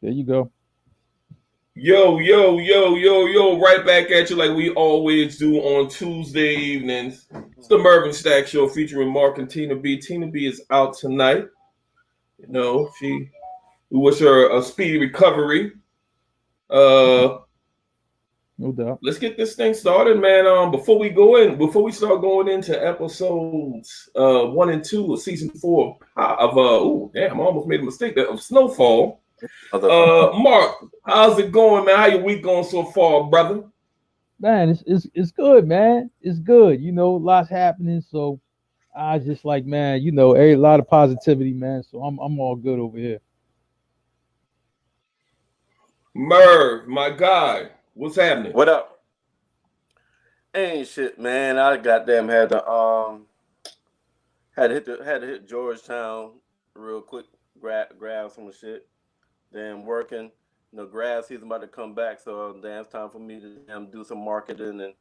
There you go. Yo, yo, yo, yo, yo, right back at you like we always do on Tuesday evenings. It's the Merv and Stack Show featuring Marc and Tina B. Tina B is out tonight. You know, we wish her a speedy recovery. Uh No doubt. let's get this thing started, man. Before we start going into episodes 1 and 2 of season 4 of oh damn, I almost made a mistake there of Snowfall. Marc, how's it going, man? How your week going so far, brother? Man, it's good, man. It's good. Lots happening. So I just like, man, a lot of positivity, man. So I'm all good over here. Merv, my guy, what's happening? What up? Ain't shit, man. I goddamn had to hit Georgetown real quick, grab some shit. Damn working. Grad season about to come back, so damn it's time for me to do some marketing and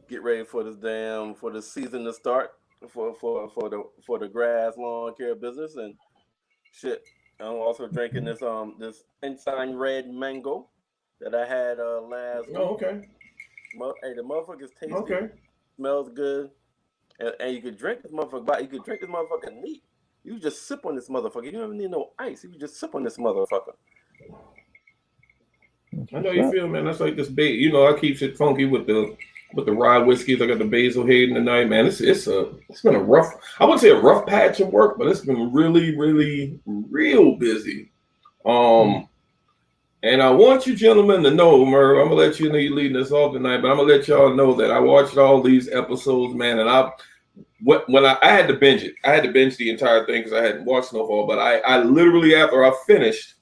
get ready for the season to start for the grass lawn care business and shit. I'm also drinking this Ensign Red Mango that I had last week. Oh, okay. Hey, the motherfucker's tasty. Okay. Smells good. And you could drink this motherfucker, but you could drink this motherfucker neat. You just sip on this motherfucker. You don't need no ice. You just sip on this motherfucker. I know you feel, man. That's like this bait. I keep it funky with the rye whiskeys. I got the Basil Hayden tonight, man. It's been a rough. I wouldn't say a rough patch of work, but it's been really, really, real busy. And I want you gentlemen to know, Merv, I'm gonna let you know you're leading us off tonight, but I'm gonna let y'all know that I watched all these episodes, man, and I had to binge it. I had to binge the entire thing because I hadn't watched Snowfall, but I literally after I finished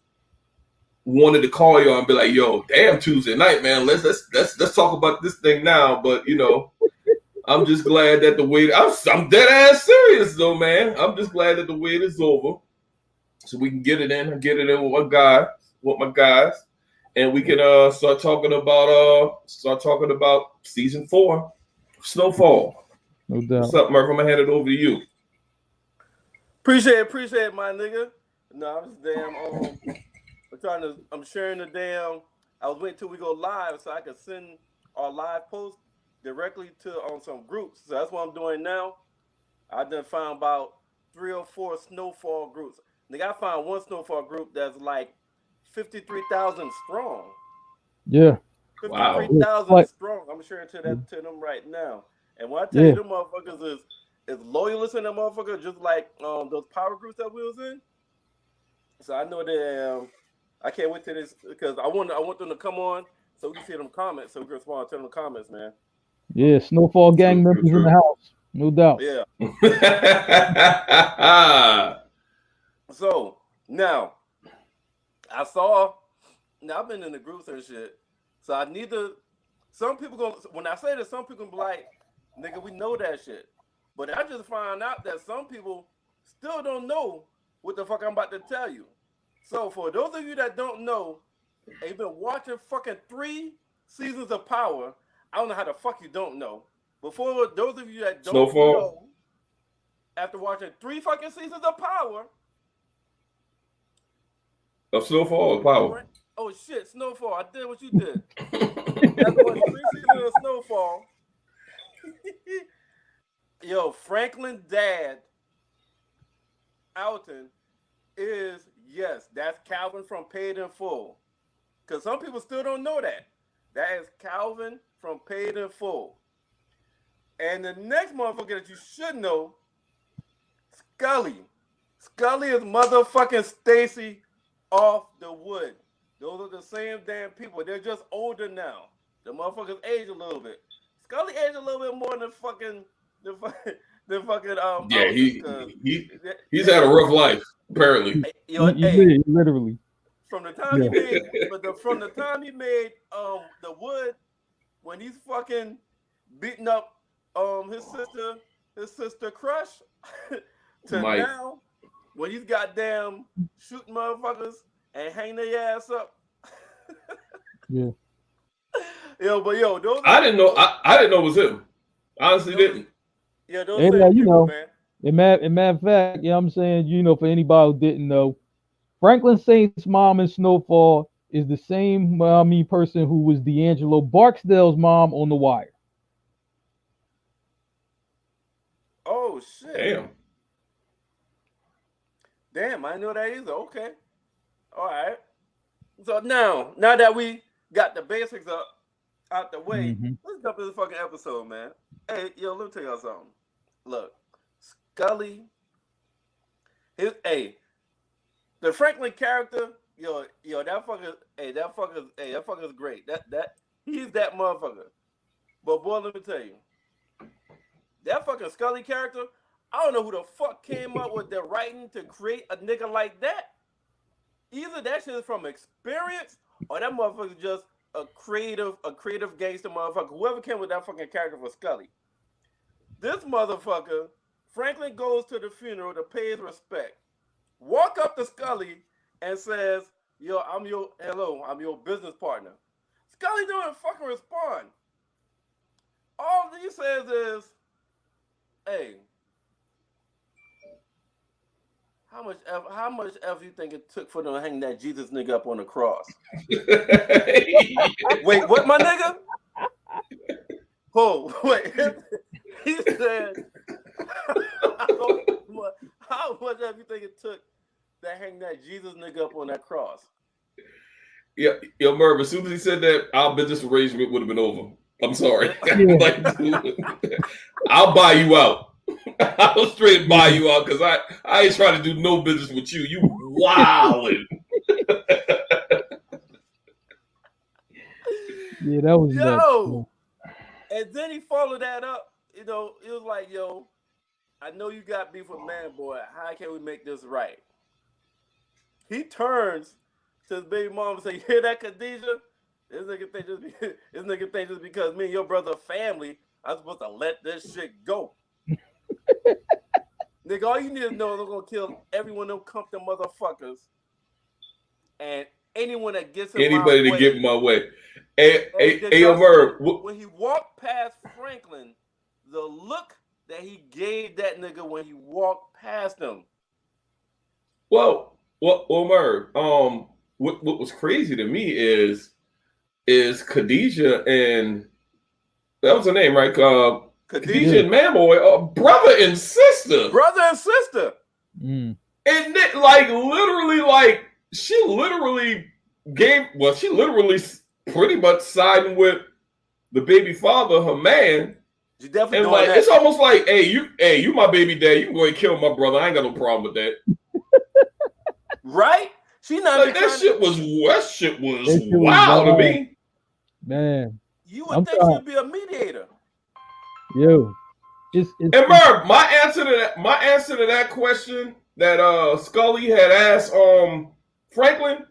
wanted to call y'all and be like, yo, damn Tuesday night, man. Let's talk about this thing now. But I'm just glad that the wait. I'm dead ass serious though, man. I'm just glad that the wait is over, so we can get it in with my guys, and we can start talking about season 4, Snowfall. No doubt. What's up, Marc? I'm gonna hand it over to you. Appreciate it, my nigga. No, I'm just I'm sharing the damn. I was waiting till we go live so I could send our live post directly to on some groups. So that's what I'm doing now. I done found about 3 or 4 Snowfall groups. Nigga, I found one Snowfall group that's like 53,000 strong. Yeah. 53,000 wow. Strong. I'm sharing to them right now. And when I tell you them motherfuckers is loyalists in them motherfuckers, just like those power groups that we was in. So I know that I can't wait to this because I want them to come on so we can see them comments, so we can respond to them comments, man. Yeah, Snowfall gang members in the house, no doubt. Yeah. So now I've been in the groups and shit. So I need to. Some people when I say this, some people be like, "Nigga, we know that shit," but I just found out that some people still don't know what the fuck I'm about to tell you. So for those of you that don't know, and you've been watching fucking 3 seasons of Power, I don't know how the fuck you don't know. Before those of you that don't know, after watching 3 fucking seasons of Power. Of Snowfall or Power? Oh shit, Snowfall. I did what you did. After watching 3 seasons of Snowfall. Yo, Franklin's dad, Alton, is, yes, that's Calvin from Paid in Full. Because some people still don't know that. That is Calvin from Paid in Full. And the next motherfucker that you should know, Scully. Scully is motherfucking Stacy off the wood. Those are the same damn people. They're just older now. The motherfuckers age a little bit. Scully aged a little bit more than fucking yeah, he's had a rough life, apparently. Literally. From the time he made the wood, when he's fucking beating up his sister crush to Mike. Now when he's goddamn shooting motherfuckers and hang their ass up. Yeah. Those I didn't know it was him. Honestly, didn't. Yeah, those people, man. In matter of fact, I'm saying, for anybody who didn't know, Franklin Saint's mom in Snowfall is the same person who was D'Angelo Barksdale's mom on The Wire. Oh shit! Damn. Damn, I know that either. Okay, all right. So now that we got the basics up out the way, Hmm. let's jump into this fucking episode, man. Hey, yo, let me tell y'all something. Look, Scully, the Franklin character, that fucker, that fucker's great. That he's that motherfucker. But boy, let me tell you, that fucking Scully character, I don't know who the fuck came up with the writing to create a nigga like that. Either that shit is from experience, or that motherfucker's just a creative gangster motherfucker. Whoever came with that fucking character for Scully. This motherfucker, Franklin goes to the funeral to pay his respect. Walk up to Scully and says, "Yo, I'm your business partner." Scully don't fucking respond. All he says is, "Hey, how much effort you think it took for them to hang that Jesus nigga up on the cross?" Wait, what, my nigga? Oh, wait. He said, how much effort you think it took to hang that Jesus nigga up on that cross? Yeah, yo, Merv, as soon as he said that, our business arrangement would have been over. I'm sorry. Yeah. Like, dude, I'll buy you out. I'll straight buy you out because I ain't trying to do no business with you. You wildin'. Yeah, that was nuts. Yo! And then he followed that up. It was like, yo, I know you got beef with Man Boy. How can we make this right? He turns to his baby mom and say, "You hear that, Khadijah? This nigga think just because me and your brother are family, I'm supposed to let this shit go." Nigga, all you need to know is I'm gonna kill every one of them Compton motherfuckers. And anyone that gets in Anybody my to way. get in my way. Hey, yo, y'all Merv. see when he walked past Franklin, the look that he gave that nigga when he walked past him. Well, Merv. What was crazy to me is Khadijah and that was her name, right? Khadijah and Manboy, brother and sister. Brother and sister. Mm. And it, like literally, like she literally pretty much siding with the baby father, her man. You definitely and doing like that. It's almost like, hey, you my baby dad. You can go and kill my brother. I ain't got no problem with that. Right? She not like that shit was wild wild to me. Man. You would think she'd be a mediator. Yo. And Merv, my answer to that question that Scully had asked Franklin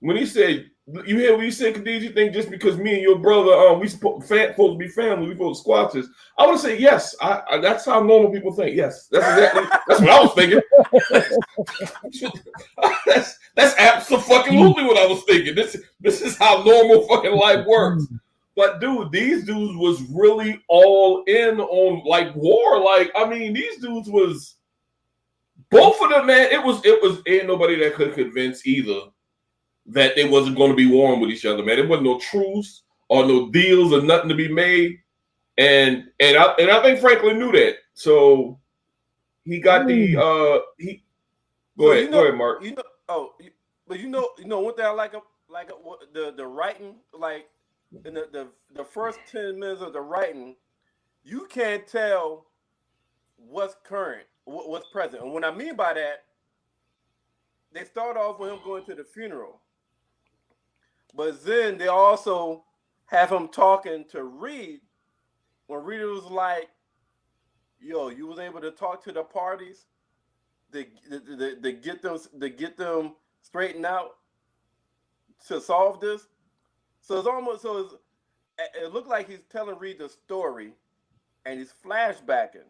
when he said, "You hear what you said, Khadijah? You think just because me and your brother we supposed to be family, we supposed to squatters?" I would say yes. I that's how normal people think. Yes, that's what I was thinking. that's absolutely what I was thinking. This is how normal fucking life works. But dude, these dudes was really all in on like war. Like, I mean, these dudes was both of them, man. It was ain't nobody that could convince either that they wasn't going to be warring with each other, man. There wasn't no truce or no deals or nothing to be made. And I think Franklin knew that. So he got go ahead, Mark. But one thing I like the writing, like in the first 10 minutes of the writing, you can't tell what's current, what's present. And what I mean by that, they start off with him going to the funeral, but then they also have him talking to Reed when Reed was like, "Yo, you was able to talk to the parties to get them straightened out to solve this." So it looked like he's telling Reed the story, and he's flashbacking.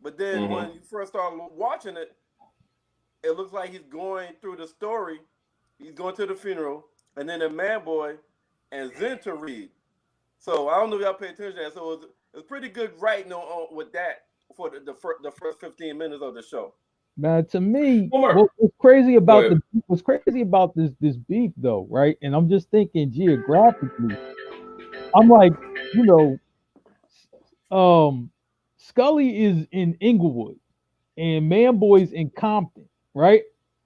But then when you first start watching it, it looks like he's going through the story. He's going to the funeral, and then the Man Boy, and then to Reed. So I don't know if y'all pay attention to that. So it's pretty good writing on with that for the first 15 minutes of the show. Man, to me, Well, Mark, what's crazy go about ahead. this beef though, right? And I'm just thinking geographically. I'm like, you know, um, Scully is in Inglewood and Manboy's in Compton, right?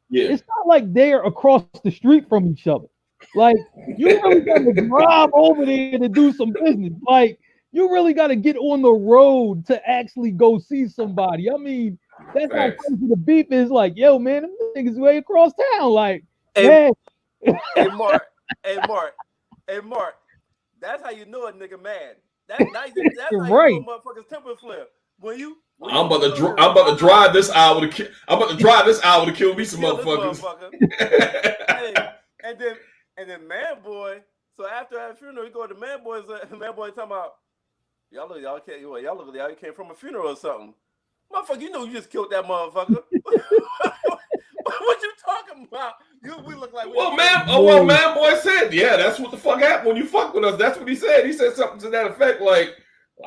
Yeah. It's not like they're across the street from each other. Like you really got to drive over there to do some business. Like you really got to get on the road to actually go see somebody. I mean, that's how Facts. crazy the beef is. Like, yo, man, them niggas way across town. Like, Hey, man, hey Mark, hey Mark, hey Mark. That's how you know a nigga mad. That's you're how you know a right. motherfucker's temper flare. When you I'm about to feel his I'm about to vibe, drive this hour to I'm about to drive this hour to kill me to some kill this motherfuckers. motherfucker. Hey, and then man boy. So after that funeral, you go to man boy's. Man boy talking about y'all can't y'all look y'all came from a funeral or something. Motherfucker, you know you just killed that motherfucker. What you talking about? We look like we Well, just man, killed. No, man, boy said, yeah, that's what the fuck happened when you fuck with us. That's what he said. He said something to that effect, like,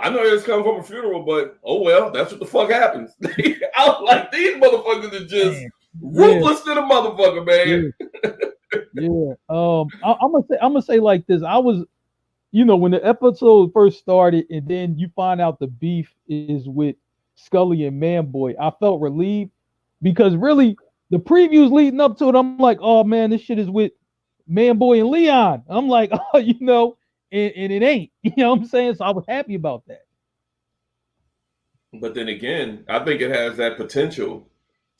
I know it's coming from a funeral, but oh well, that's what the fuck happens. I was like, these motherfuckers are just man. Yeah, ruthless to the motherfucker, man. yeah, yeah. I'm gonna say like this. I was, when the episode first started, and then you find out the beef is with Scully and Manboy, I felt relieved because really the previews leading up to it, I'm like, oh man, this shit is with Manboy and Leon. I'm like, oh, and it ain't. You know what I'm saying? So I was happy about that. But then again, I think it has that potential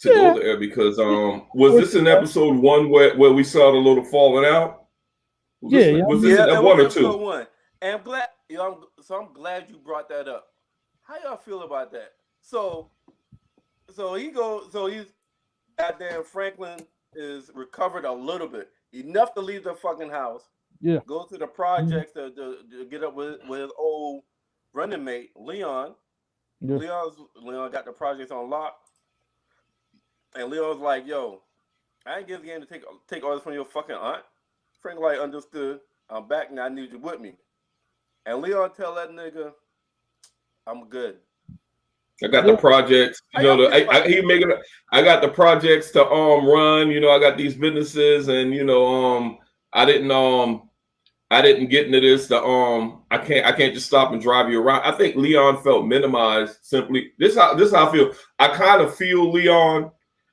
to go Yeah, there because yeah, of was course this it in does. episode one where we saw the little falling out? Yeah, yeah. I Was this mean, in Yeah, it one was or episode two? one. And I'm glad I'm glad you brought that up. How y'all feel about that? So he's goddamn Franklin is recovered a little bit. Enough to leave the fucking house. yeah, Go to the mhm, projects to get up with his old running mate, Leon. yeah. Leon got the projects on lock. And Leon's like, yo, I ain't get the game to take orders from your fucking aunt. Frank like understood. I'm back now. I need you with me. And Leon tell that nigga, I'm good. I got How the Yeah. projects. how y'all feel about He that? making. I got the projects to run. I got these businesses, and I didn't I didn't get into this. I can't just stop and drive you around. I think Leon felt minimized. Simply, this how I feel. I kind of feel Leon,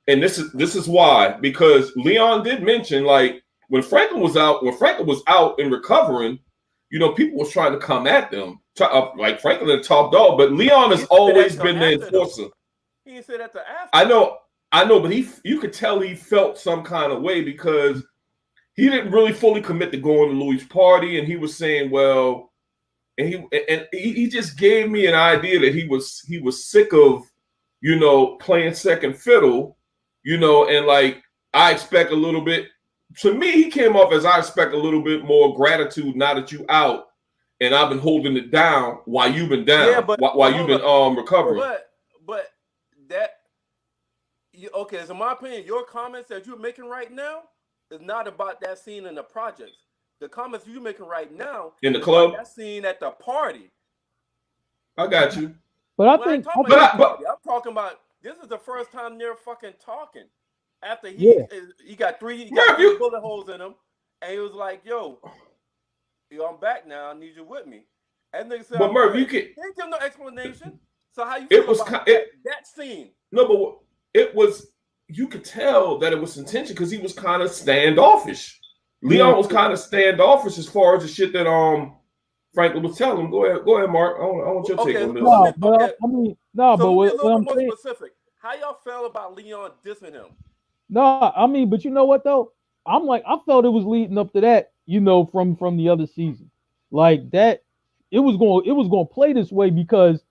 and this is why, because Leon did mention, like, when Franklin was out and recovering, people was trying to come at them, like Franklin the top dog, but Leon He has didn't say that always till been the after though. enforcer. He didn't say that till I after. know, but you could tell he felt some kind of way because he didn't really fully commit to going to Louis' party, and he was saying, well, and he just gave me an idea that he was sick of playing second fiddle, and like I expect a little bit. To me, he came off as I expect a little bit more gratitude now that you out, and I've been holding it down while you've been Yeah, down, but while you've hold been up. recovering. But that okay, so in my opinion, your comments that you're making right now is not about that scene in the projects. The comments you're making right now In the is about club. that scene at the party. I got you. But I When I think, talk about But the I, but party, I'm talking about this is the first time they're fucking talking. After yeah, he got three Merv, bullet holes in him, and he was like, "Yo, I'm back now. I need you with me." And nigga said, but "I'm Merv, good." He didn't give no explanation. So how you it feel was about it that scene? no, but it was you could tell that it was intention because he was kind of standoffish. yeah. Leon was kind of standoffish as far as the shit that Franklin was telling him. Go ahead, Mark. I want your take Okay, on this. No, but I mean, no, So but let me be a what little I'm bit more saying, specific. How y'all feel about Leon dissing him? no, I mean, but you know what though? I'm like, I felt it was leading up to that, from the other season, like that. It was going to play this way because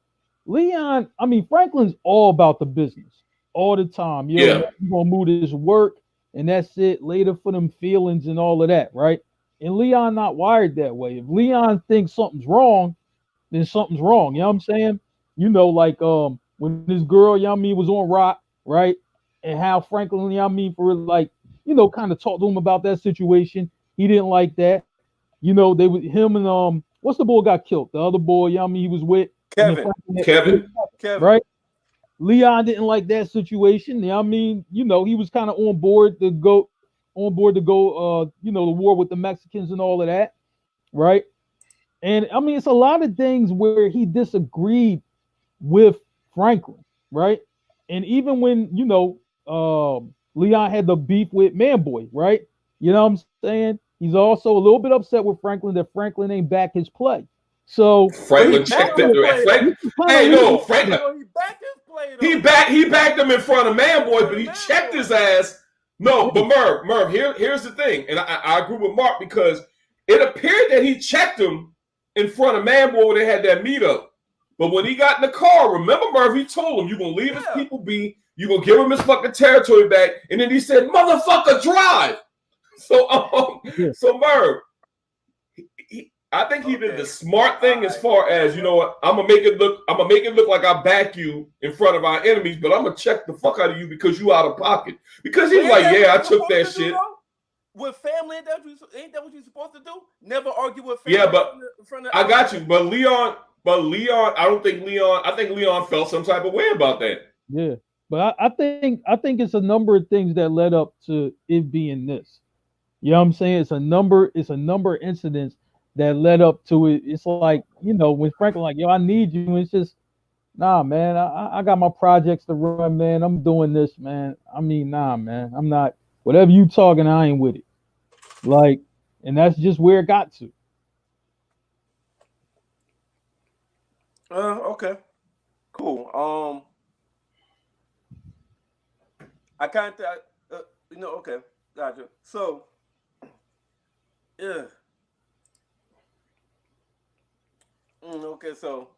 Leon, I mean, Franklin's all about the business all the time. Yo, man, Yeah, you gonna move this work, and that's it. Later for them feelings and all of that, right? And Leon not wired that way. If Leon thinks something's wrong, then something's wrong. You know what I'm saying? Like when this girl, you know what I mean, was on rock, right? And how Franklin, you know what I mean, for like, kind of talked to him about that situation. He didn't like that. They would him and what's the boy got killed? The other boy, you know what I mean, he was with, and then Kevin. Franklin, yeah, Kevin. Kevin. right? Leon didn't like that situation. I mean, he was kind of on board to go, the war with the Mexicans and all of that, right? And I mean, it's a lot of things where he disagreed with Franklin, right? And even when Leon had the beef with Manboy, right? You know what I'm saying? He's also a little bit upset with Franklin that Franklin ain't back his play. So Franklin checked it. Hey, no, Franklin. He backed his play though. He backed him in front of Manboy, but he checked his ass. No, but Merv, here's the thing, and I agree with Mark because it appeared that he checked him in front of Manboy when they had that meetup. But when he got in the car, remember Merv, he told him, you're going to leave his people be, you're going to give him his fucking territory back, and then he said, motherfucker, drive! So Merv, I think he did the smart thing as far as, you know what, I'm gonna make it look like I back you in front of our enemies, but I'm gonna check the fuck out of you because you out of pocket. Because he's like, yeah, I took that shit. With family, ain't that what you're supposed to do? Never argue with family. Yeah, but in front of I got you. But Leon, I think Leon felt some type of way about that. Yeah. But I think it's a number of things that led up to it being this. You know what I'm saying? It's a number of incidents that led up to it. It's like, when Franklin like, yo, I need you. It's just, nah, man, I got my projects to run, man. I'm doing this, man. I mean, nah, man. I'm not, whatever you talking, I ain't with it. Like, and that's just where it got to. Okay. Cool. I kind of, okay. Gotcha. So, yeah. Okay, so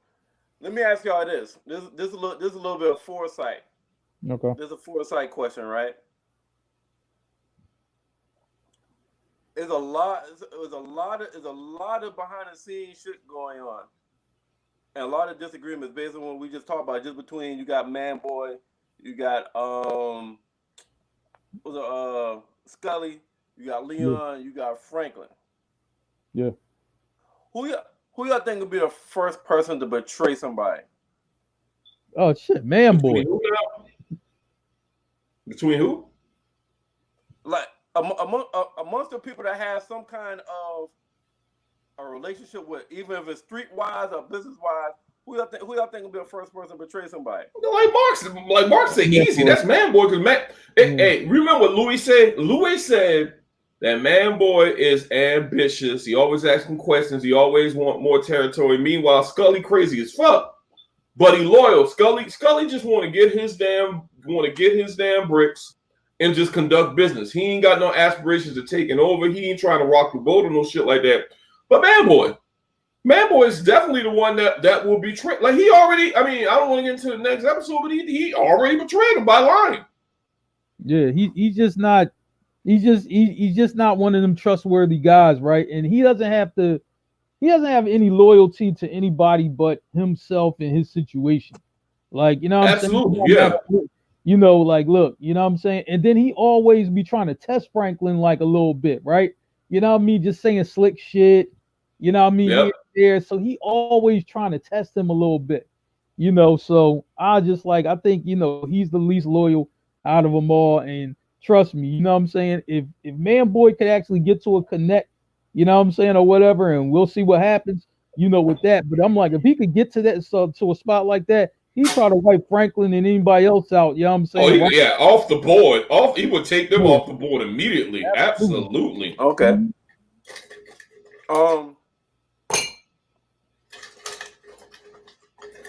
let me ask y'all this. This is a little bit of foresight. Okay. This is a foresight question, right? There's a lot of behind the scenes shit going on, and a lot of disagreements based on what we just talked about. Just between you got Manboy, you got Scully, you got Leon, you got Franklin. Yeah. Who y'all think would be the first person to betray somebody? Oh shit, Manboy. Between who? Like amongst the people that have some kind of a relationship with, even if it's streetwise or business wise, who y'all think would be the first person to betray somebody? Like Mark said, easy. That's Manboy. Because hey, remember what Louis said? Louis said that Manboy is ambitious. He always asking questions. He always want more territory. Meanwhile, Scully crazy as fuck, but he loyal. Scully just want to get his damn bricks and just conduct business. He ain't got no aspirations of taking over. He ain't trying to rock the boat or no shit like that. But Manboy is definitely the one that will betray. Like he already. I mean, I don't want to get into the next episode, but he already betrayed him by lying. Yeah, he's just not. He's just not one of them trustworthy guys, right? And he doesn't have any loyalty to anybody but himself and his situation. Like, what I'm saying? Yeah. Like, look, you know what I'm saying? And then he always be trying to test Franklin like a little bit, right? You know what I mean? Just saying slick shit, you know what I mean? Yep. Here, so he always trying to test him a little bit, so I think, he's the least loyal out of them all. And trust me, you know what I'm saying? If Manboy could actually get to a connect, you know what I'm saying, or whatever, and we'll see what happens, with that. But I'm like, if he could get to that, to a spot like that, he'd try to wipe Franklin and anybody else out. You know what I'm saying? Off the board. He would take them off the board immediately. Absolutely. Okay.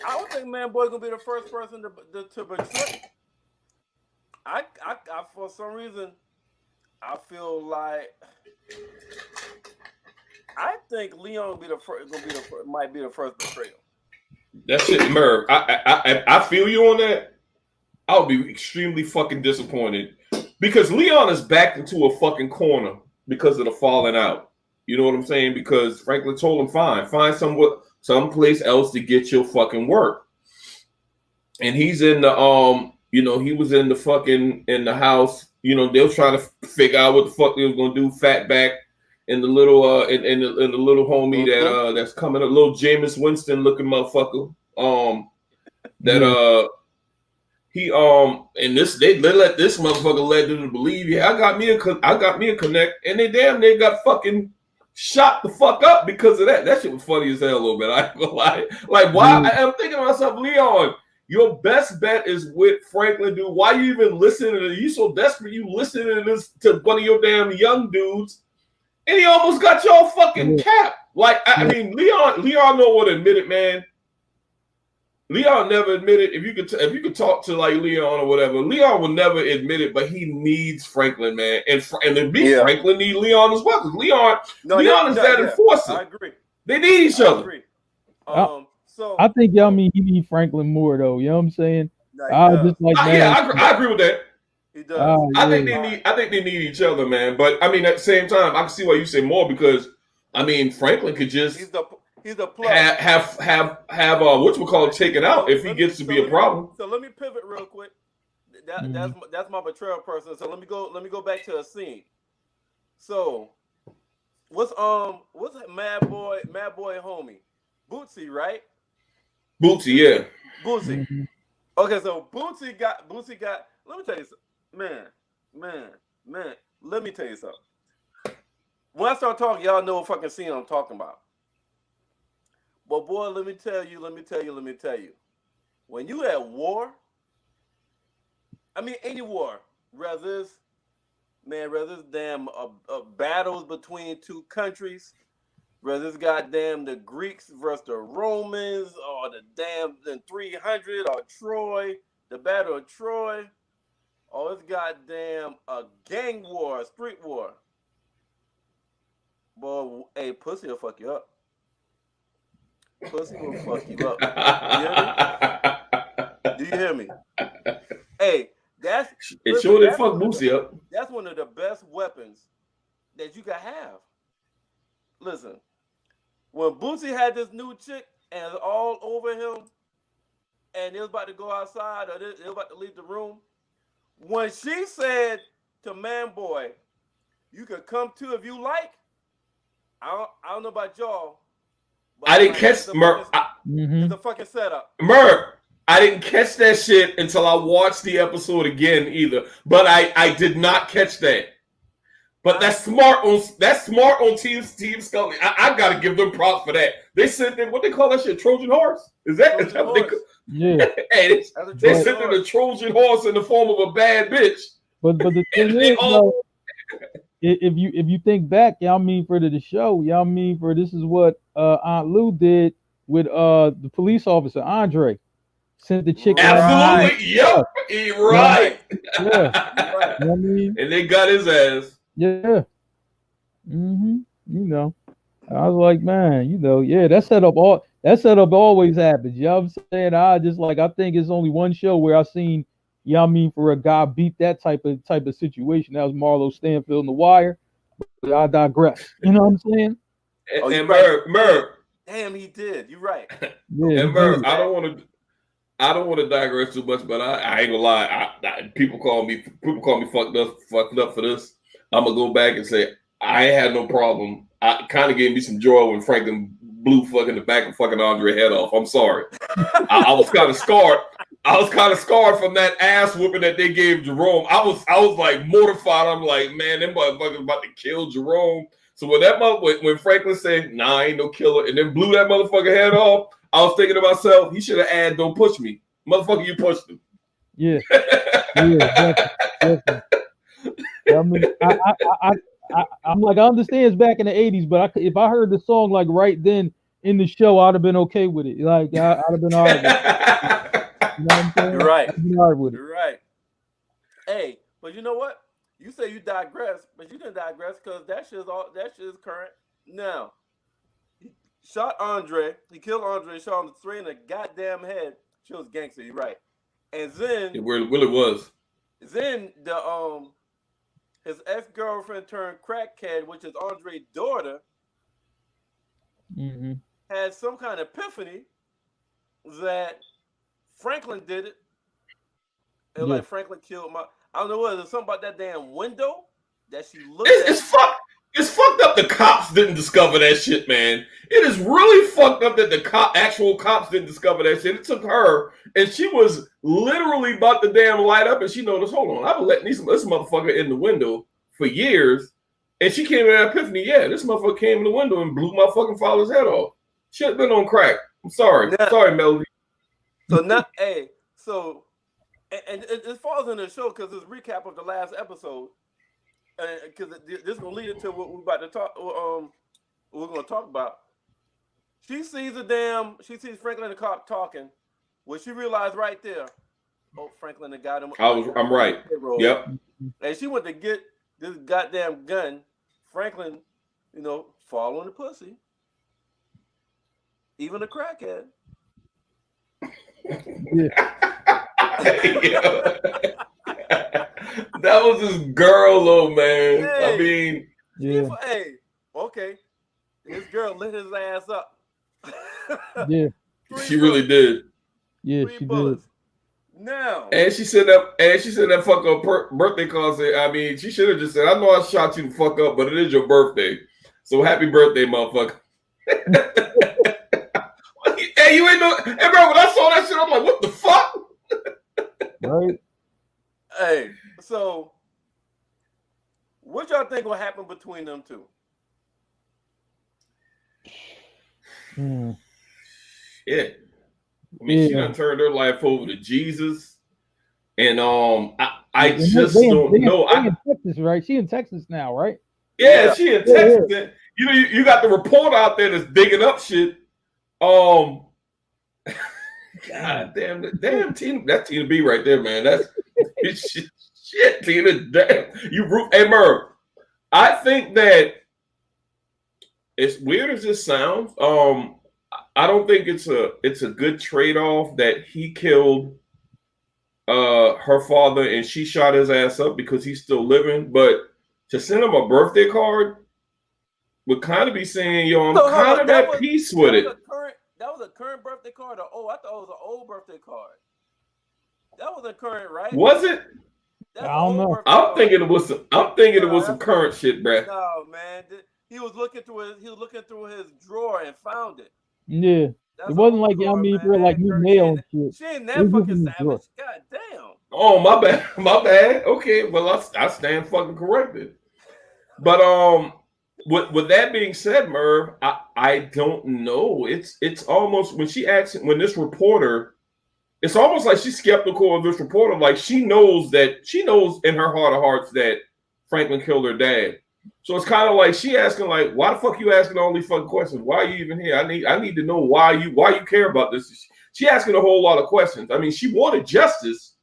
I don't think Manboy gonna be the first person to betray. I for some reason I feel like I think Leon might be the first betrayal. That's it, Merv. I feel you on that. I would be extremely fucking disappointed because Leon is backed into a fucking corner because of the falling out. You know what I'm saying? Because Franklin told him, find someplace else to get your fucking work. And he's in the he was in the house. They were trying to figure out what the fuck they was gonna do. Fatback and the little and the little homie that's coming up, little Jameis Winston looking motherfucker. he and this they let this motherfucker led them to believe, yeah, I got me a connect, and they damn near got fucking shot the fuck up because of that. That shit was funny as hell a little bit. I ain't gonna lie. Like, why? I'm thinking to myself, Leon, your best bet is with Franklin, dude. Why you even listening to this? You so desperate, you listening to this to one of your damn young dudes, and he almost got y'all fucking capped. Like, I mean, Leon know what admit it, man. Leon never admitted. If you could talk to like Leon or whatever, Leon will never admit it. But he needs Franklin, man, and to be Franklin need Leon as well. Because Leon is that enforcer. I agree. They need each other. Agree. So I think y'all mean he need Franklin more though. You know what I'm saying? Just like I agree with that. He does. I think they need each other, man. But I mean, at the same time, I can see why you say more because I mean, Franklin could just he's the plus. have whatchamacallit taken out if he gets to be a problem. So let me pivot real quick. That's my betrayal person. So let me go back to a scene. So what's that Mad Boy homie? Bootsy, right? Bootsy, yeah. Bootsy. Mm-hmm. Okay, so Bootsy got let me tell you something. Man, let me tell you something. When I start talking, y'all know what fucking scene I'm talking about. But boy, let me tell you. When you at war, I mean any war, whether it's damn battles between two countries, whether it's goddamn the Greeks versus the Romans, or the 300 or Troy, the Battle of Troy, or it's goddamn a gang war, a street war. Boy, hey, pussy will fuck you up. Pussy will fuck you up. Do you hear me? Hey, it sure did fuck Bootsy up. That's one of the best weapons that you can have. Listen, when Bootsy had this new chick and it's all over him, and they was about to go outside or they was about to leave the room, when she said to Man Boy, "You can come too if you like," I don't know about y'all. I didn't catch Merv. It's a fucking setup. Merv, I didn't catch that shit until I watched the episode again either. But I did not catch that. But that's smart on Team Scully. I gotta give them props for that. They sent them what they call that shit, Trojan horse. Is that what they call? Yeah. Hey, they sent them the Trojan horse in the form of a bad bitch. But the thing is, if you think back, y'all mean for the show, y'all mean for this is what Aunt Lou did with the police officer Andre. Sent the chick. Absolutely, yep, right. Yeah. Right. You know what I mean? And they got his ass. Yeah. You know, I was like, man, that setup always happens. You know what I'm saying? I think it's only one show where I've seen, for a guy beat that type of situation. That was Marlo Stanfield in The Wire. But I digress. You know what I'm saying? And Merv. Damn, he did. You're right. Yeah, and Merv, I don't want to digress too much, but I ain't gonna lie. People call me fucked up for this. I'm gonna go back and say I ain't had no problem. I kind of gave me some joy when Franklin blew fucking the back of fucking Andre head off. I'm sorry. I was kind of scarred. I was kind of scarred from that ass whooping that they gave Jerome. I was like mortified. I'm like, man, them motherfuckers about to kill Jerome. So when Franklin said, "Nah, I ain't no killer," and then blew that motherfucker head off, I was thinking to myself, he should have added, "Don't push me, motherfucker. You pushed him." Yeah. Definitely. I mean, I'm like, I understand it's back in the '80s, but if I heard the song like right then in the show, I'd have been okay with it. Like I'd have been all right with it. You know what I'm saying? You're right. I'd been all right with it. You're right. Hey, but you know what? You say you digress, but you didn't digress because that shit is current now. He shot Andre. He killed Andre. Shot him straight in the goddamn head. She was gangster. You're right. And then it really was. Then his ex-girlfriend turned crackhead, which is Andre's daughter, had some kind of epiphany that Franklin did it. It was like Franklin killed I don't know what it was. Something about that damn window that she looked at. It's fucked up. The cops didn't discover that shit, man. It is really fucked up that the actual cops didn't discover that shit. It took her, and she was literally about to damn light up, and she noticed, hold on, I've been letting this motherfucker in the window for years, and she came in an epiphany. Yeah, this motherfucker came in the window and blew my fucking father's head off. Should have been on crack. I'm sorry. Now, sorry, Melody. So now, hey, so and it falls in the show because it's a recap of the last episode, because this is gonna lead into what we're about to talk. We're gonna talk about. She sees Franklin and the cop talking. Well, she realized right there, oh, Franklin the got him. I'm right. Yep. And she went to get this goddamn gun. Franklin, fall on the pussy. Even a crackhead. That was this girl, though, man. Hey, I mean, hey, okay. This girl lit his ass up. Yeah, she really did. Yeah, she did. Now, and she said that fuck up birthday call. I mean, she should have just said, "I know I shot you the fuck up, but it is your birthday, so happy birthday, motherfucker." Hey, you ain't know. Hey, bro, when I saw that shit, I'm like, what the fuck? Right. Hey, so what y'all think will happen between them two? Yeah. I mean, she done turned her life over to Jesus. And I just don't know. They in Texas, right? She in Texas now, right? Yeah, she in Texas. Yeah. You know, you got the reporter out there that's digging up shit. God damn Tina, that's Tina B right there, man. That's shit, Tina. Damn. Hey, Merv, I think that as weird as this sounds, I don't think it's a good trade-off that he killed her father and she shot his ass up because he's still living. But to send him a birthday card would kind of be saying, yo, I'm kind of at peace with it. That was a current birthday card, or I thought it was an old birthday card. That was a current, right? Was it? I don't know. I'm thinking it was some current shit, bruh. No, man. He was looking through his drawer and found it. Yeah. It wasn't like like new mail and shit. She ain't that fucking savage. God damn. Oh, my bad. Okay, well I stand fucking corrected. But with that being said, Merv, I don't know. It's almost when this reporter, it's almost like she's skeptical of this reporter. Like she knows in her heart of hearts that Franklin killed her dad. So it's kind of like she asking, like, why the fuck you asking all these fucking questions? Why are you even here? I need to know why you care about this. She asking a whole lot of questions. I mean, she wanted justice,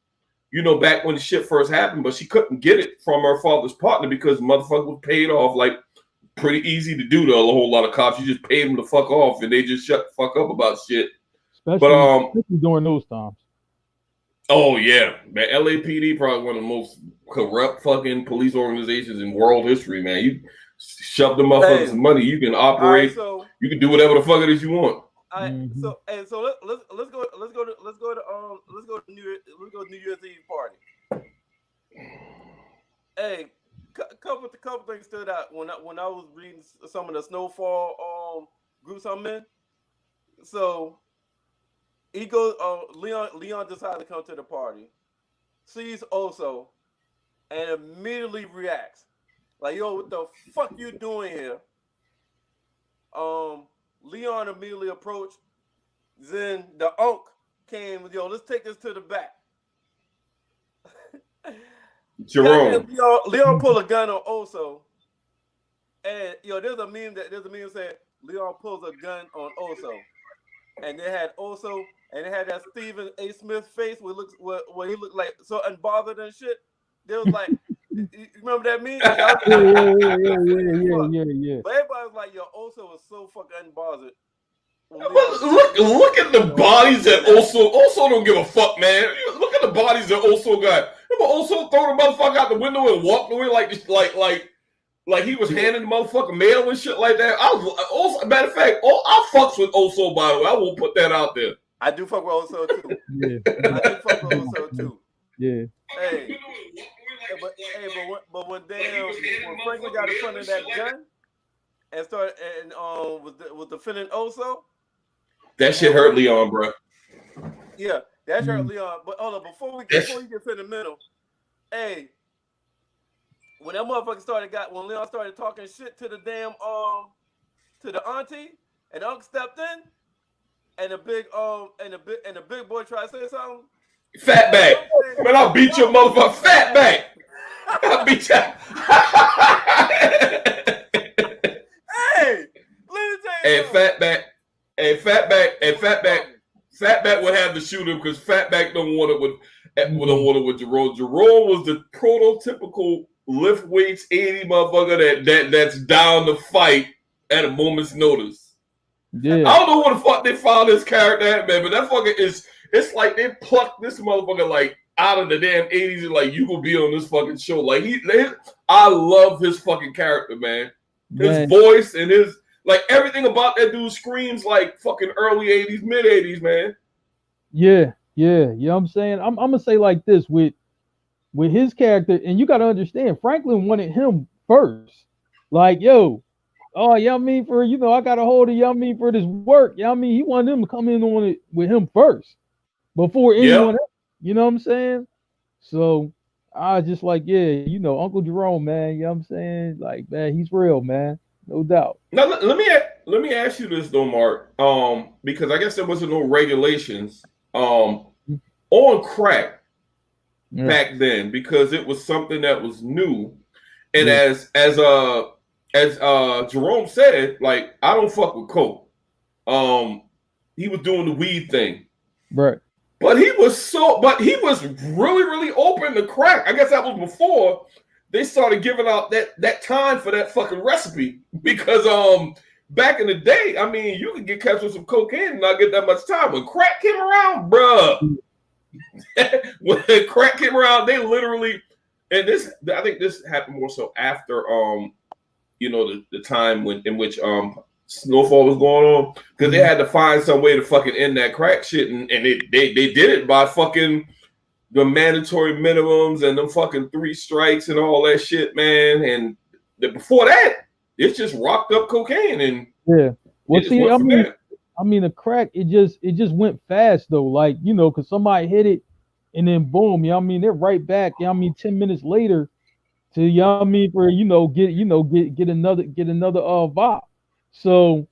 back when the shit first happened, but she couldn't get it from her father's partner because the motherfucker was paid off. Like, pretty easy to do to a whole lot of cops. You just paid them to fuck off and they just shut the fuck up about shit. Especially during those times. Oh yeah, man. LAPD probably one of the most corrupt fucking police organizations in world history, man. You shove them motherfuckers some money, you can operate, you can do whatever the fuck it is you want. So let's go to New Year's Eve party. Hey, couple things stood out when I was reading some of the Snowfall groups I'm in. So he goes. Leon decides to come to the party, sees Oso, and immediately reacts like, "Yo, what the fuck you doing here?" Leon immediately approached. Then the Oak came with, "Yo, let's take this to the back." Jerome. Leon pulled a gun on Oso, and there's a meme saying Leon pulls a gun on Oso, and they had Oso, and they had that Stephen A. Smith face where he looked like so unbothered and shit. They was like, you remember that meme? Yeah. But everybody was like, yo, Oso was so fucking unbothered. Look at the bodies that Oso don't give a fuck, man. Look at the bodies that Oso got. Remember Oso throw the motherfucker out the window and walked away like he was handing the motherfucker mail and shit like that. Matter of fact, I fucks with Oso, by the way. I won't put that out there. I do fuck with Oso too. Yeah. I do fuck with Oso too. Yeah. Hey, but when Franklin got in front of that gun, and started and was defending Oso. That shit hurt Leon, bro. Yeah, that's hurt Leon. But hold on, before you get sentimental, hey, when that motherfucker when Leon started talking shit to the damn to the auntie, and the uncle stepped in, and the big boy tried to say something. Fatback. Man, I'll beat your motherfucker fatback. I'll beat you. Hey, let me tell you Hey, something. Fatback would have to shoot him because Fatback don't want it with Jerome. Jerome was the prototypical lift weights 80 motherfucker that's down to fight at a moment's notice. Yeah. I don't know what the fuck they found this character at, man, but that fucker it's like they plucked this motherfucker like out of the damn 80s and like you gonna be on this fucking show. Like I love his fucking character, man. His voice and his like everything about that dude screams like fucking early 80s, mid 80s, man. Yeah. You know what I'm saying? I'm gonna say like this with his character, and you gotta understand, Franklin wanted him first. Like, yo, oh, yeah, I mean, for I got a hold of for this work. Yeah, I mean, he wanted him to come in on it with him first before anyone else. You know what I'm saying? So I was just like, yeah, Uncle Jerome, man. You know what I'm saying? Like, man, he's real, man, no doubt. Now let me ask you this though, Mark. Because I guess there wasn't no regulations on crack back then because it was something that was new, and as Jerome said, like I don't fuck with coke. He was doing the weed thing, right? But he was really, really open to crack. I guess that was before they started giving out that time for that fucking recipe. Because back in the day, I mean, you could get catch with some cocaine and not get that much time. When crack came around, bruh. When crack came around, they literally, and I think this happened more so after the time in which Snowfall was going on, because they had to find some way to fucking end that crack shit, and they did it by fucking the mandatory minimums and them fucking 3 strikes and all that shit, man. And before that, it's just rocked up cocaine and well, see, I mean, the crack it just went fast though, like because somebody hit it and then boom, I mean, they're right back. 10 minutes later to for get another vibe. So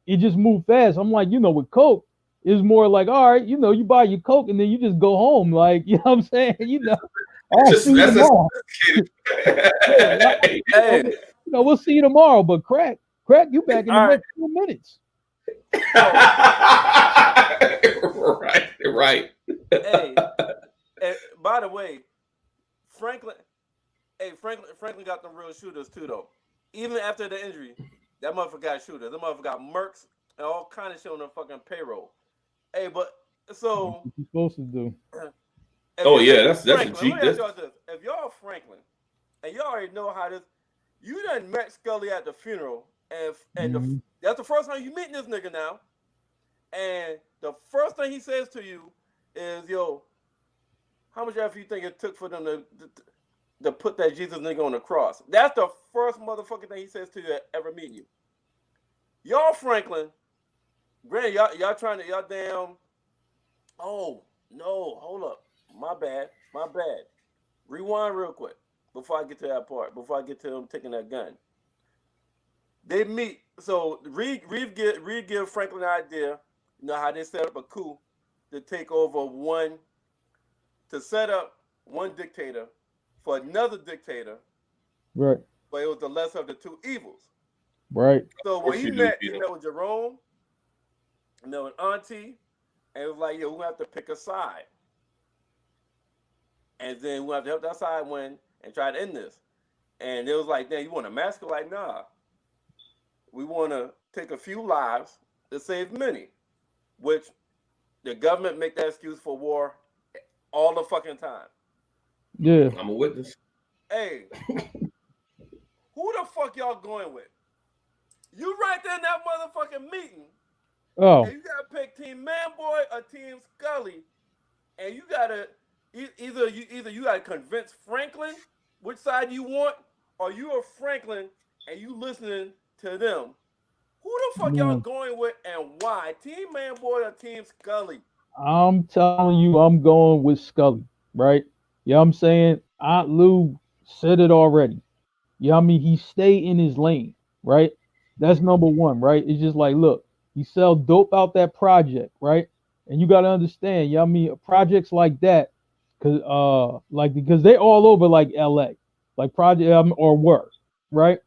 it just moved fast. I'm like, with coke, it's more like, all right, you buy your coke and then you just go home. Like, you know what I'm saying? I'll see you tomorrow. Hey. We'll see you tomorrow. But crack, you back in the next 2 minutes. Right. Hey, by the way, Franklin got the real shooters too, though. Even after the injury, that motherfucker got shooters. That motherfucker got mercs and all kind of shit on the fucking payroll. Hey, but so what you supposed to do? That's Franklin, a G. Let me ask y'all this: if y'all Franklin, and y'all already know how this, you done met Scully at the funeral, and that's the first time you meeting this nigga now, and the first thing he says to you is, "Yo, how much effort you think it took for them to put that Jesus nigga on the cross?" That's the first motherfucking thing he says to you ever meeting you. Y'all Franklin, granted, y'all trying to damn. Oh no, hold up, my bad. Rewind real quick before I get to that part. Before I get to him taking that gun. They meet. So Reed give Franklin an idea. You know how they set up a coup to take over to set up one dictator for another dictator. Right. But it was the lesser of the two evils. Right. So when he met with Jerome, with Auntie, and it was like, yo, we have to pick a side. And then we have to help that side win and try to end this. And it was like, damn, you want a massacre? Like, nah. We want to take a few lives to save many. Which the government make that excuse for war all the fucking time. Yeah. I'm a witness. Hey, who the fuck y'all going with? You right there in that motherfucking meeting. Oh. And you gotta pick Team Manboy or Team Scully. And you gotta either you gotta convince Franklin which side you want, or you are Franklin and you listening to them, who the fuck y'all going with and why? Team Man Boy or Team Scully? I'm telling you, I'm going with Scully, right? You know what I'm saying? Aunt Lou said it already. You know what I mean? He stay in his lane, right? That's number one, right? It's just like, look, he sell dope out that project, right? And you gotta understand, you know what I mean? Projects like that, because they all over like LA, like project or work, right?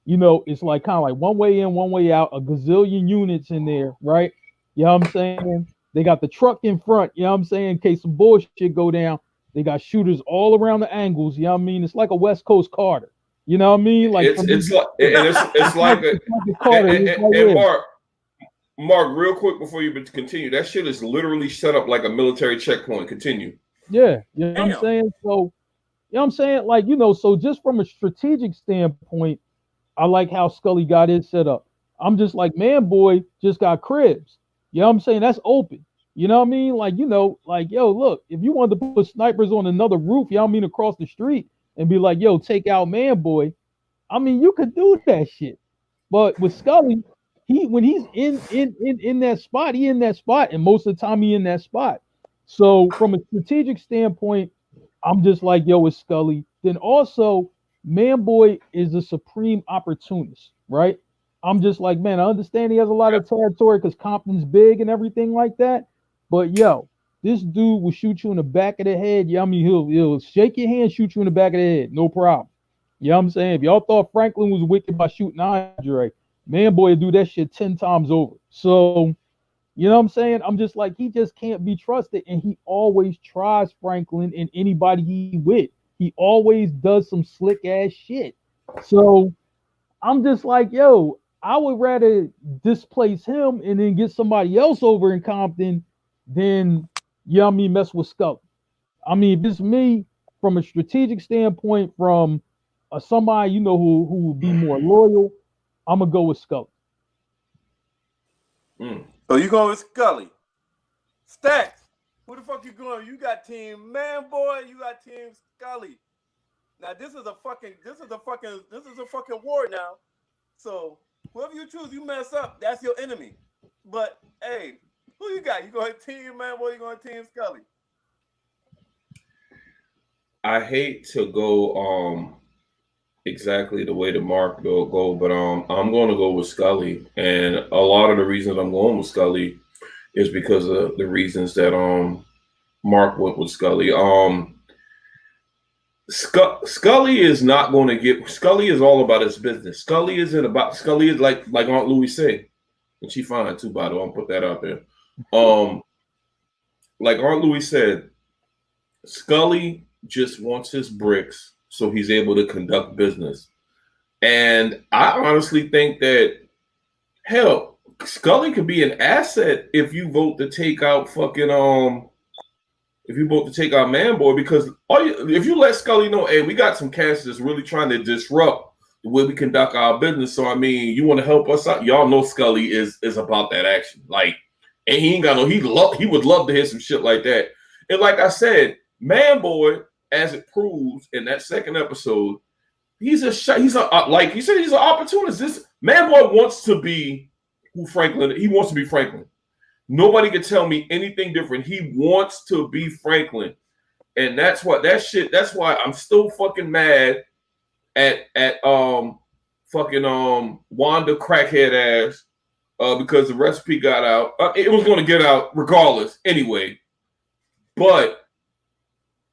You know, it's like kind of like one way in, one way out, a gazillion units in there, right? You know what I'm saying? They got the truck in front, you know what I'm saying, in case some bullshit go down. They got shooters all around the angles, you know what I mean? It's like a West Coast Carter. You know what I mean? Like It's like it's like a Carter. and Mark, real quick before you continue, that shit is literally set up like a military checkpoint. Continue. Yeah, you know what I'm saying? So, you know what I'm saying? Like, you know, so just from a strategic standpoint, I like how Scully got his set up. I'm just like, Man Boy just got cribs. You know what I'm saying? That's open. You know what I mean? Like, you know, like, yo, look, if you wanted to put snipers on another roof, you know what I mean, across the street and be like, yo, take out Man Boy, I mean, you could do that shit. But with Scully, when he's in that spot, he in that spot, and most of the time he in that spot. So from a strategic standpoint, I'm just like, yo, it's Scully. Then also, Man Boy is a supreme opportunist, right? I'm just like, man, I understand he has a lot of territory because Compton's big and everything like that. But yo, this dude will shoot you in the back of the head. Yeah, I mean, he'll shake your hand, shoot you in the back of the head, no problem. You know what I'm saying? If y'all thought Franklin was wicked by shooting Andre, Man Boy would do that shit 10 times over. So, you know what I'm saying? I'm just like, he just can't be trusted. And he always tries Franklin and anybody he with. He always does some slick ass shit. So I'm just like, yo, I would rather displace him and then get somebody else over in Compton than, you know what I mean, mess with Scully. I mean, if it's me from a strategic standpoint, from somebody, you know, who will be more loyal, I'm going to go with Scully. So you going with Scully? Stacks. Who the fuck you going? You got Team Man Boy. You got Team Scully. Now this is a fucking war now. So whoever you choose, you mess up. That's your enemy. But hey, who you got? You going Team Man Boy? You going Team Scully? I hate to go exactly the way the Mark will go, but I'm going to go with Scully, and a lot of the reasons I'm going with Scully is because of the reasons that Mark went with Scully. Scully is not going to get. Scully is all about his business. Scully is like Aunt Louie say, and she fine too. By the way, I'll put that out there. Like Aunt Louie said, Scully just wants his bricks so he's able to conduct business. And I honestly think that, hell, Scully could be an asset if you vote to take out Man Boy, because if you let Scully know, hey, we got some cats that's really trying to disrupt the way we conduct our business. So I mean, you want to help us out? Y'all know Scully is about that action. Like, and he ain't got no. He would love to hear some shit like that. And like I said, Man Boy, as it proves in that second episode, he's like you said, he's an opportunist. This Man Boy wants to be who Franklin. He wants to be Franklin. Nobody can tell me anything different. He wants to be Franklin, and that's why I'm still fucking mad at fucking Wanda crackhead ass because the recipe got out. It was going to get out regardless anyway, but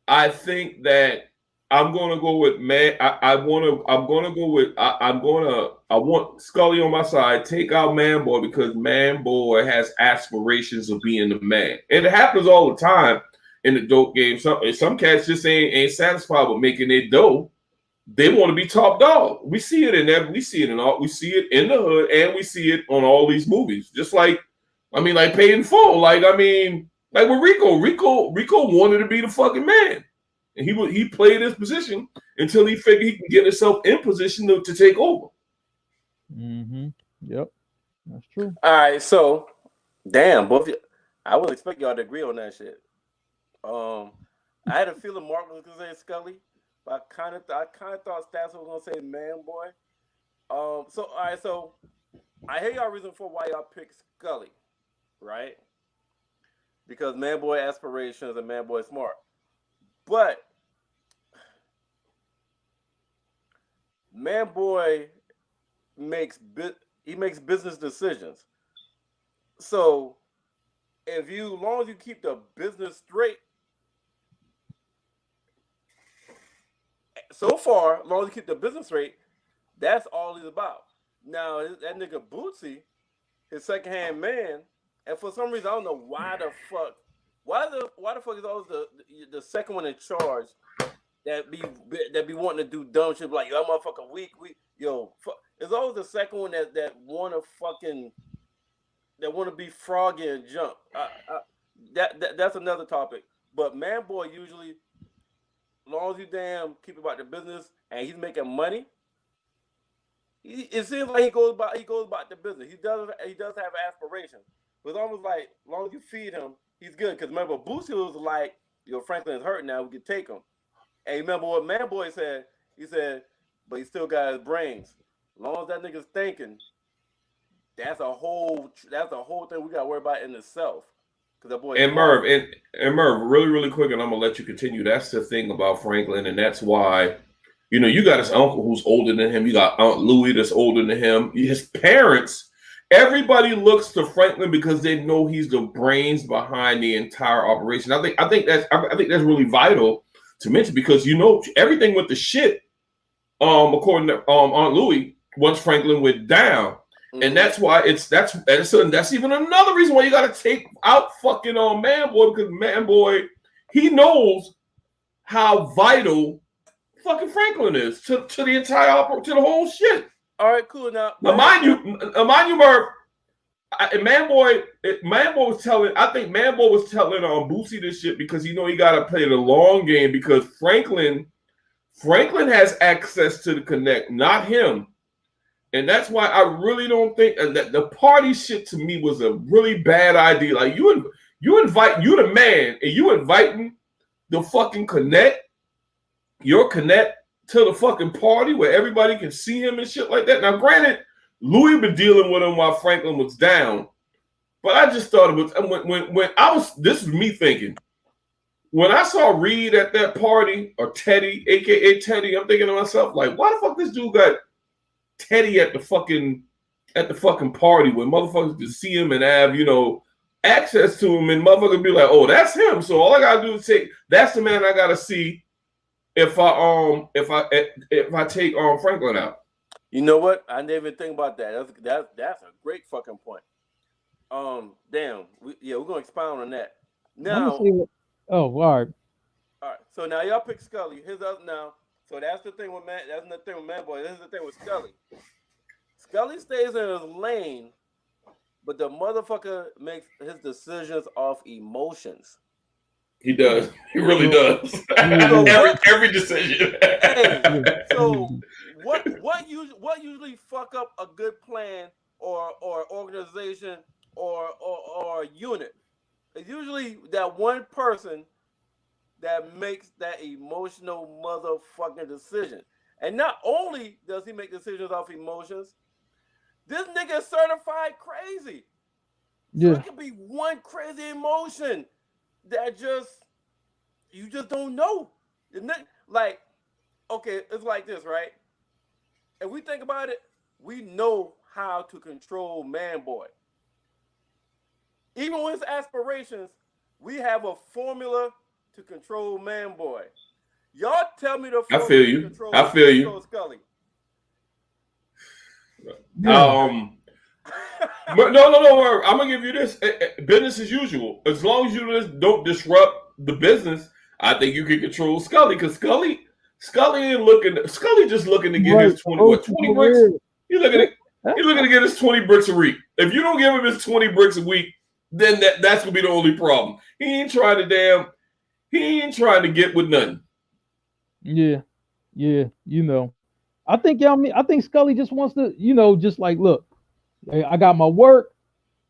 I think that I'm going to go with Man. I want Scully on my side. Take out Man Boy because Man Boy has aspirations of being the man. And it happens all the time in the dope game. Some cats just ain't satisfied with making it dope. They want to be top dog. We see it in that. We see it in the hood, and we see it on all these movies. Just like, I mean, like Paid in Full. Like, I mean, like with Rico wanted to be the fucking man. And he played his position until he figured he can get himself in position to take over. Mm-hmm. Yep, that's true. All right, so damn, both you, I would expect y'all to agree on that shit. I had a feeling Mark was gonna say Scully, but I kind of thought Stats was gonna say Man Boy. So all right, so I hear y'all reason for why y'all pick Scully, right? Because man boy aspirations and man boy smart. But man boy makes business decisions. So if you, as long as you keep the business straight, so far, as long as you keep the business straight, that's all he's about. Now that nigga Bootsy, his secondhand man, and for some reason I don't know why the fuck is always the second one in charge that be wanting to do dumb shit like yo motherfucker weak it's always the second one that want to fucking that want to be froggy and jump. That's another topic. But man boy usually, as long as you damn keep about the business and he's making money, it seems like he goes about the business. He does have aspirations. But it's almost like as long as you feed him, he's good. Because remember, Boosie was like, Franklin is hurt now, we can take him. And remember what Man Boy said? He said, but he still got his brains. As long as that nigga's thinking, that's a whole thing we got to worry about in itself. Because that boy and Merv, and Merv, really quick, and I'm gonna let you continue. That's the thing about Franklin, and that's why, you got his uncle who's older than him. You got Aunt Louie that's older than him. His parents, everybody looks to Franklin because they know he's the brains behind the entire operation. I think that's really vital to mention because everything went to shit. According to Aunt Louie, once Franklin went down. And that's why that's even another reason why you got to take out fucking Man Boy, because Man Boy, he knows how vital fucking Franklin is to the entire to the whole shit. All right, cool. Now mind you, Merv, Man Boy was telling Boosie this shit because he got to play the long game because Franklin has access to the connect, not him. And that's why I really don't think that the party shit to me was a really bad idea. Like you the man, and you inviting the fucking your connect to the fucking party where everybody can see him and shit like that. Now, granted, Louis been dealing with him while Franklin was down, but I just thought it was when I was. This is me thinking. When I saw Reed at that party or Teddy, aka Teddy, I'm thinking to myself like, why the fuck this dude got Teddy at the fucking party where motherfuckers can see him and have access to him, and motherfuckers be like, oh, that's him. So all I gotta do is say that's the man I gotta see if I take Franklin out. You know what? I didn't even think about that. That's a great fucking point. Damn. We're gonna expound on that now. All right. So now y'all pick Scully. Here's us now. So that's the thing with Man. That's the thing with Man Boy. This is the thing with Scully. Scully stays in his lane, but the motherfucker makes his decisions off emotions. He does. He really does. every decision. Hey, so what usually fuck up a good plan or organization or unit? It's usually that one person that makes that emotional motherfucking decision. And not only does he make decisions off emotions, this nigga is certified crazy. Yeah. So it could be one crazy emotion that you just don't know. Like, okay, it's like this, right? If we think about it, we know how to control Man Boy. Even with his aspirations, we have a formula to control Man Boy. Y'all tell me the formula to control Scully. No. I'm gonna give you this. Business as usual. As long as you don't disrupt the business, I think you can control Scully. Because Scully just looking to get his 20 bricks. He's looking to get his 20 bricks a week. If you don't give him his 20 bricks a week, then that's gonna be the only problem. He ain't trying to get with nothing. Yeah. I think Scully just wants to, just like, look, I got my work,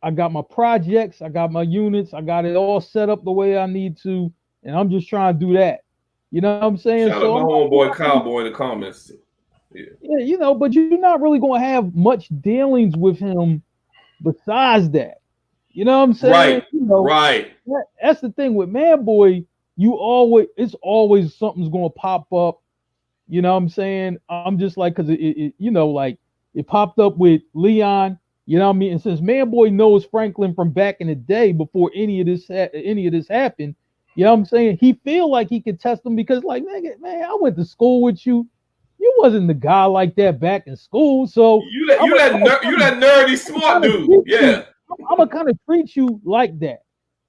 I got my projects, I got my units, I got it all set up the way I need to, and I'm just trying to do that. You know what I'm saying? Shout out my homeboy Cowboy in the comments. Yeah, but you're not really gonna have much dealings with him besides that. You know what I'm saying? Right, right. That's the thing with Man Boy. It's always something's gonna pop up. You know what I'm saying? I'm just like, cause like it popped up with Leon. You know what I mean? And since Man Boy knows Franklin from back in the day before any of this happened, you know what I'm saying? He feel like he could test him because, like, nigga, man, I went to school with you. You wasn't the guy like that back in school, so You that nerdy smart dude. Yeah. I'm gonna kind of treat you like that.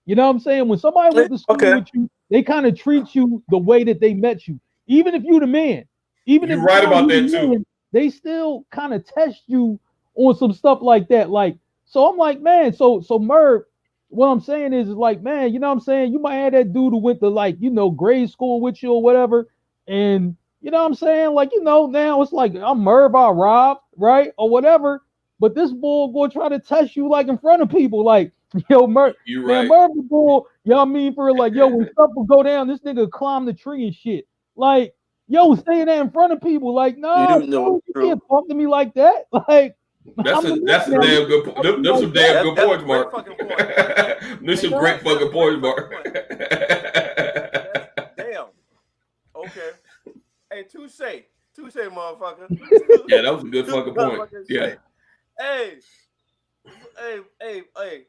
You know what I'm saying? When somebody went to school Okay. with you, they kind of treat you the way that they met you. Even if you the man, even if You're right now about you that the too. man, they still kind of test you on some stuff like that. Like, so I'm like, man, so Merv, what I'm saying is like, man, you know what I'm saying? You might have that dude who went to, like, grade school with you or whatever, and you know what I'm saying? Like, now it's like I'm Merv, I Rob, right? Or whatever. But this bull gonna try to test you like in front of people, like, yo, Merv, You're man, right. Merv the bull, you know what I mean? For like, yo, when stuff will go down, this nigga climb the tree and shit. Like, yo, saying that in front of people, like, nah, You know, fool, you true. can't talk to me like that. Like, That's I'm a the that's a man now. You damn can't good. talk to me Them like some damn that. good That's a points, great Mark. fucking point. Them You some know? great fucking points, Mark. That's damn. Okay. Hey, touche, motherfucker. Yeah, that was a good Touche, fucking point. motherfucking Yeah. shit. Hey, hey.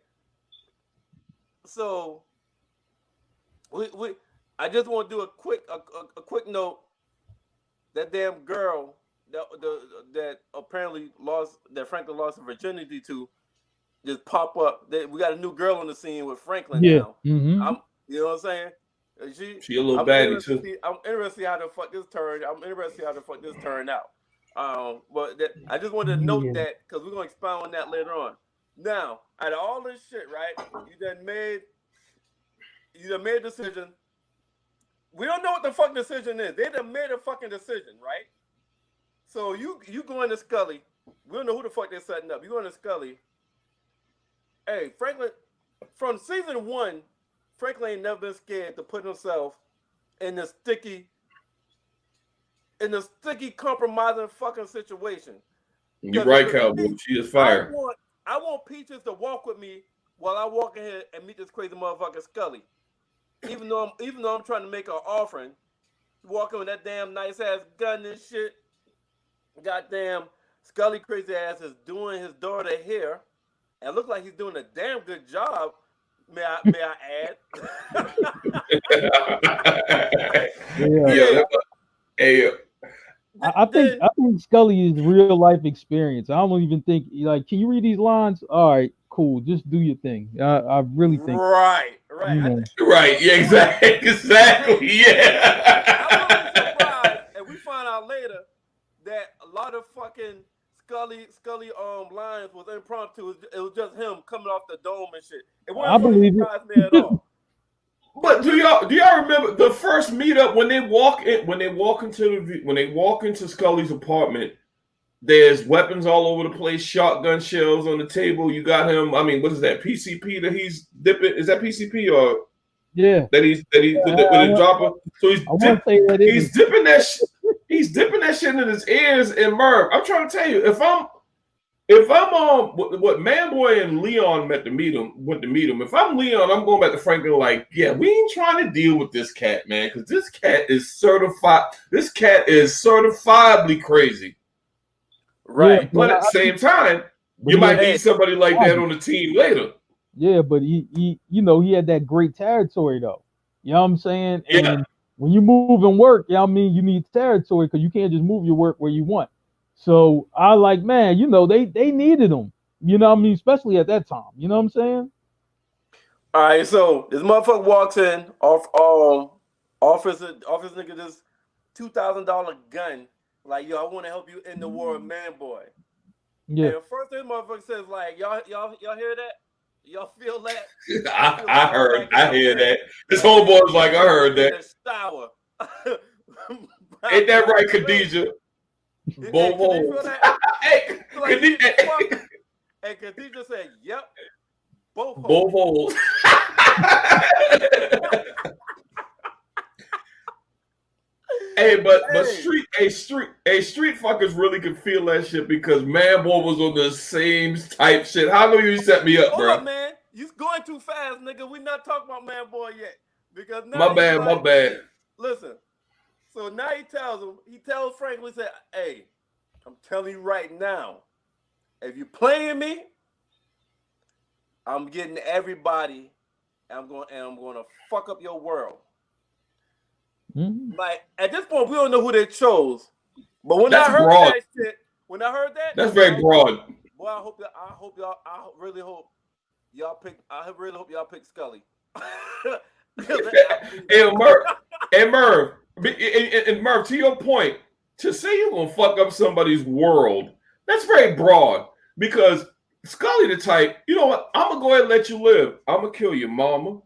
So we I just want to do a quick note. That damn girl that apparently Franklin lost her virginity to just pop up. We got a new girl on the scene with Franklin Yeah. now. Mm-hmm. You know what I'm saying? She a little baddie too. I'm interested to see how the fuck this turn. I'm interested to see how the fuck this turned out. But I just wanted to note Yeah. that because we're gonna expound on that later on. Now, out of all this shit, right? You done made a decision. We don't know what the fuck decision is. They done made a fucking decision, right? So you going to Scully. We don't know who the fuck they're setting up. You going to Scully. Hey, Franklin, from season 1, Franklin ain't never been scared to put himself in the sticky, compromising fucking situation. You're right, Cowboy. She is fire. I want Peaches to walk with me while I walk in here and meet this crazy motherfucker Scully. Even though I'm trying to make her offering, walking with that damn nice ass gun and shit. Goddamn Scully crazy ass is doing his daughter hair, and look like he's doing a damn good job. May I add? Yeah. Hey, I think Scully is real life experience. I don't even think, like, can you read these lines? All right, cool. Just do your thing. I really think. Right. Right. Yeah. Exactly. Yeah. I wouldn't be surprised if we find out later that a lot of fucking Scully lines was impromptu. It was just him coming off the dome and shit. It wasn't really surprise me at all. But do y'all remember the first meetup when they walk into Scully's apartment? There's weapons all over the place, shotgun shells on the table. You got him. I mean, what is that? PCP that he's dipping? Is that PCP or yeah? That he's with the dropper. So he's dipping that shit in his ears. And Merv, I'm trying to tell you, if I'm what Manboy and Leon went to meet him. If I'm Leon, I'm going back to Franklin like, yeah, we ain't trying to deal with this cat, man, because this cat is certified. This cat is certifiably crazy. Right. Yeah, but at the same time, you might need somebody like that on the team later. Yeah, but he had that great territory though. You know what I'm saying? Yeah. And when you move and work, you know what I mean, you need territory because you can't just move your work where you want. So I like, man, they needed him. You know what I mean? Especially at that time. You know what I'm saying? All right, so this motherfucker walks in, offers nigga this $2,000 gun. Like, yo, I want to help you in the war, man, boy. Yeah. And first, this motherfucker says, like, y'all hear that? Y'all feel that? I hear that. This whole boy's like, I heard that. Shower. Ain't that right, Khadijah? Both holes. Hey, Khadijah said, yep. Both holes. but street fuckers really could feel that shit because Man Boy was on the same type shit. How do you set me up, Hold bro? up, man. You going too fast, nigga. We not talking about Man Boy yet. Because now My bad. Listen. So now he tells Franklin, he said, hey, I'm telling you right now, if you playing me, I'm getting everybody, and I'm going to fuck up your world. Mm-hmm. Like at this point, we don't know who they chose. But when That's I heard broad. that shit, That's very broad. Boy, I really hope y'all pick. I really hope y'all pick Scully. Hey Merv, and Merv, to your point, to say you're gonna fuck up somebody's world, that's very broad because Scully the type, you know what? I'm gonna go ahead and let you live. I'm gonna kill your mama.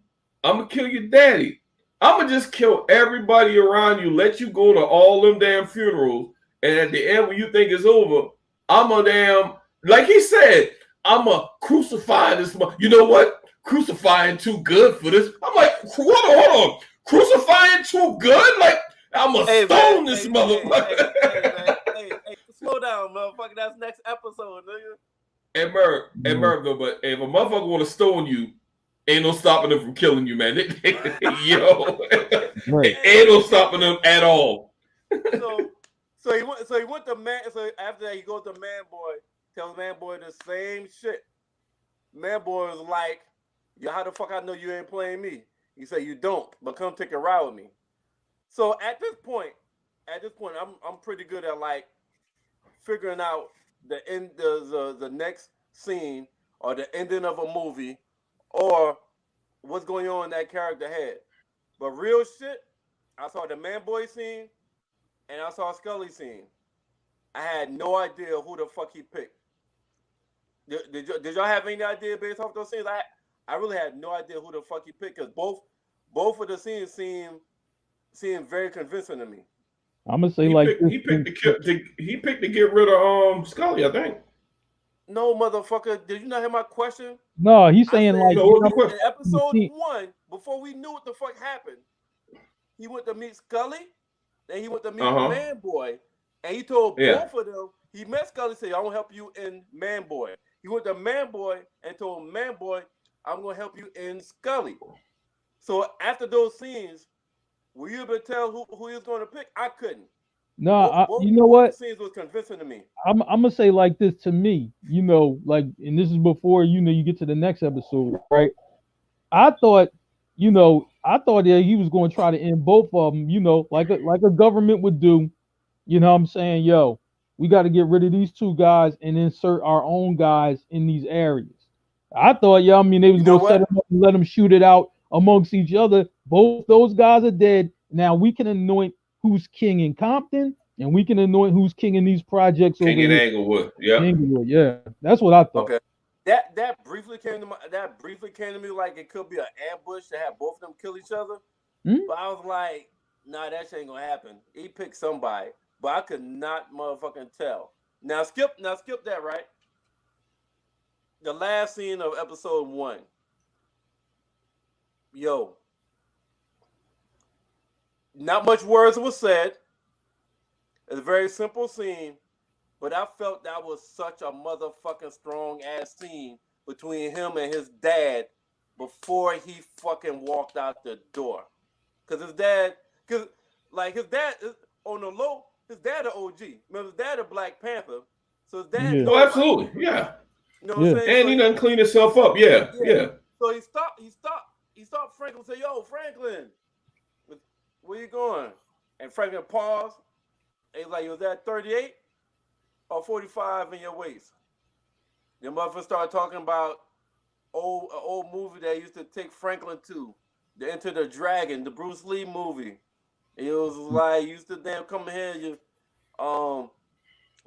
I'm gonna kill your daddy. I'm gonna just kill everybody around you, let you go to all them damn funerals, and at the end when you think it's over, I'm a damn, like he said, I'm a crucify this. You know what? Crucifying too good for this. I'm like, hold on. Crucifying too good? Like, I'm a stone this motherfucker. Hey, slow down, motherfucker. That's next episode, nigga. Hey Merv, though, but if a motherfucker want to stone you, ain't no stopping them from killing you, man. Yo, ain't no stopping them at all. So he went to Man. So after that, he goes to Man Boy. Tells Man Boy the same shit. Man Boy was like, "Yo, how the fuck I know you ain't playing me?" He said, "You don't, but come take a ride with me." So at this point, I'm pretty good at like figuring out the end, the next scene or the ending of a movie or what's going on in that character head. But real shit, I saw the Man Boy scene and I saw Scully scene. I had no idea who the fuck he picked. Did y'all have any idea based off those scenes? I really had no idea who the fuck he picked because both of the scenes seem very convincing to me. I'm gonna say he picked to get rid of Scully, I think. No, motherfucker. Did you not hear my question? No, he's saying in episode 1, before we knew what the fuck happened, he went to meet Scully, then he went to meet Man Boy, and he told both of them. He met Scully, said, "I want to help you in Man Boy." He went to Man Boy and told Man Boy, "I'm going to help you in Scully." So after those scenes, were you able to tell who he was going to pick? I couldn't. No, you know what? The scenes was convincing to me. I'm gonna say like this to me, like, and this is before you get to the next episode, right? I thought that he was going to try to end both of them, like a government would do. You know what I'm saying? Yo, we got to get rid of these two guys and insert our own guys in these areas. I thought, they was going to set them up and let them shoot it out amongst each other. Both those guys are dead. Now we can anoint who's king in Compton, and we can anoint who's king in these projects king over in Englewood. Yeah, Englewood. Yeah, that's what I thought. Okay, that briefly came to me like it could be an ambush to have both of them kill each other. Mm-hmm. But I was like, nah, that shit ain't gonna happen. He picked somebody, but I could not motherfucking tell. Now skip that, right? The last scene of episode 1. Yo, not much words was said. It's a very simple scene, but I felt that was such a motherfucking strong ass scene between him and his dad before he fucking walked out the door. Cause his dad is on the low. His dad an OG. Remember, his dad a Black Panther. So his dad. Yeah. Oh, absolutely. Yeah. You know what I'm saying? And he done clean himself up. Yeah. So he stopped Franklin and said, "Yo, Franklin, where you going?" And Franklin paused. And he's like, "Was that 38 or 45 in your waist?" The motherfucker started talking about old movie that used to take Franklin to. The Enter the Dragon, the Bruce Lee movie. It was like used to damn come here, you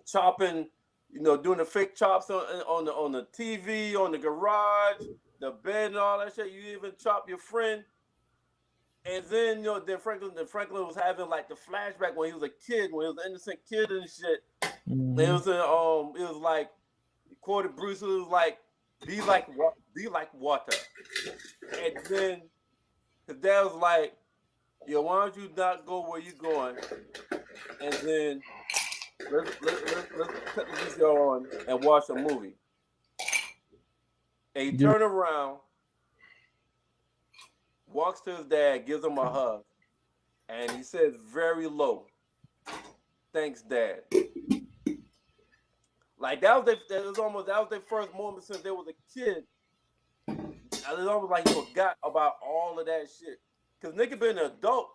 chopping, doing the fake chops on the TV, on the garage, the bed and all that shit. You even chop your friend. And then then Franklin was having like the flashback when he was a kid, when he was an innocent kid and shit. Mm-hmm. It was like he quoted Bruce, it was like, be like water. And then his dad was like, yo, why don't you not go where you going, and then let's cut the VCR on and watch a movie. And he Yeah. turn around, walks to his dad, gives him a hug, and he says very low, "Thanks, Dad." Like that was their first moment since they was a kid. It was almost like he forgot about all of that shit. Cause nigga been an adult.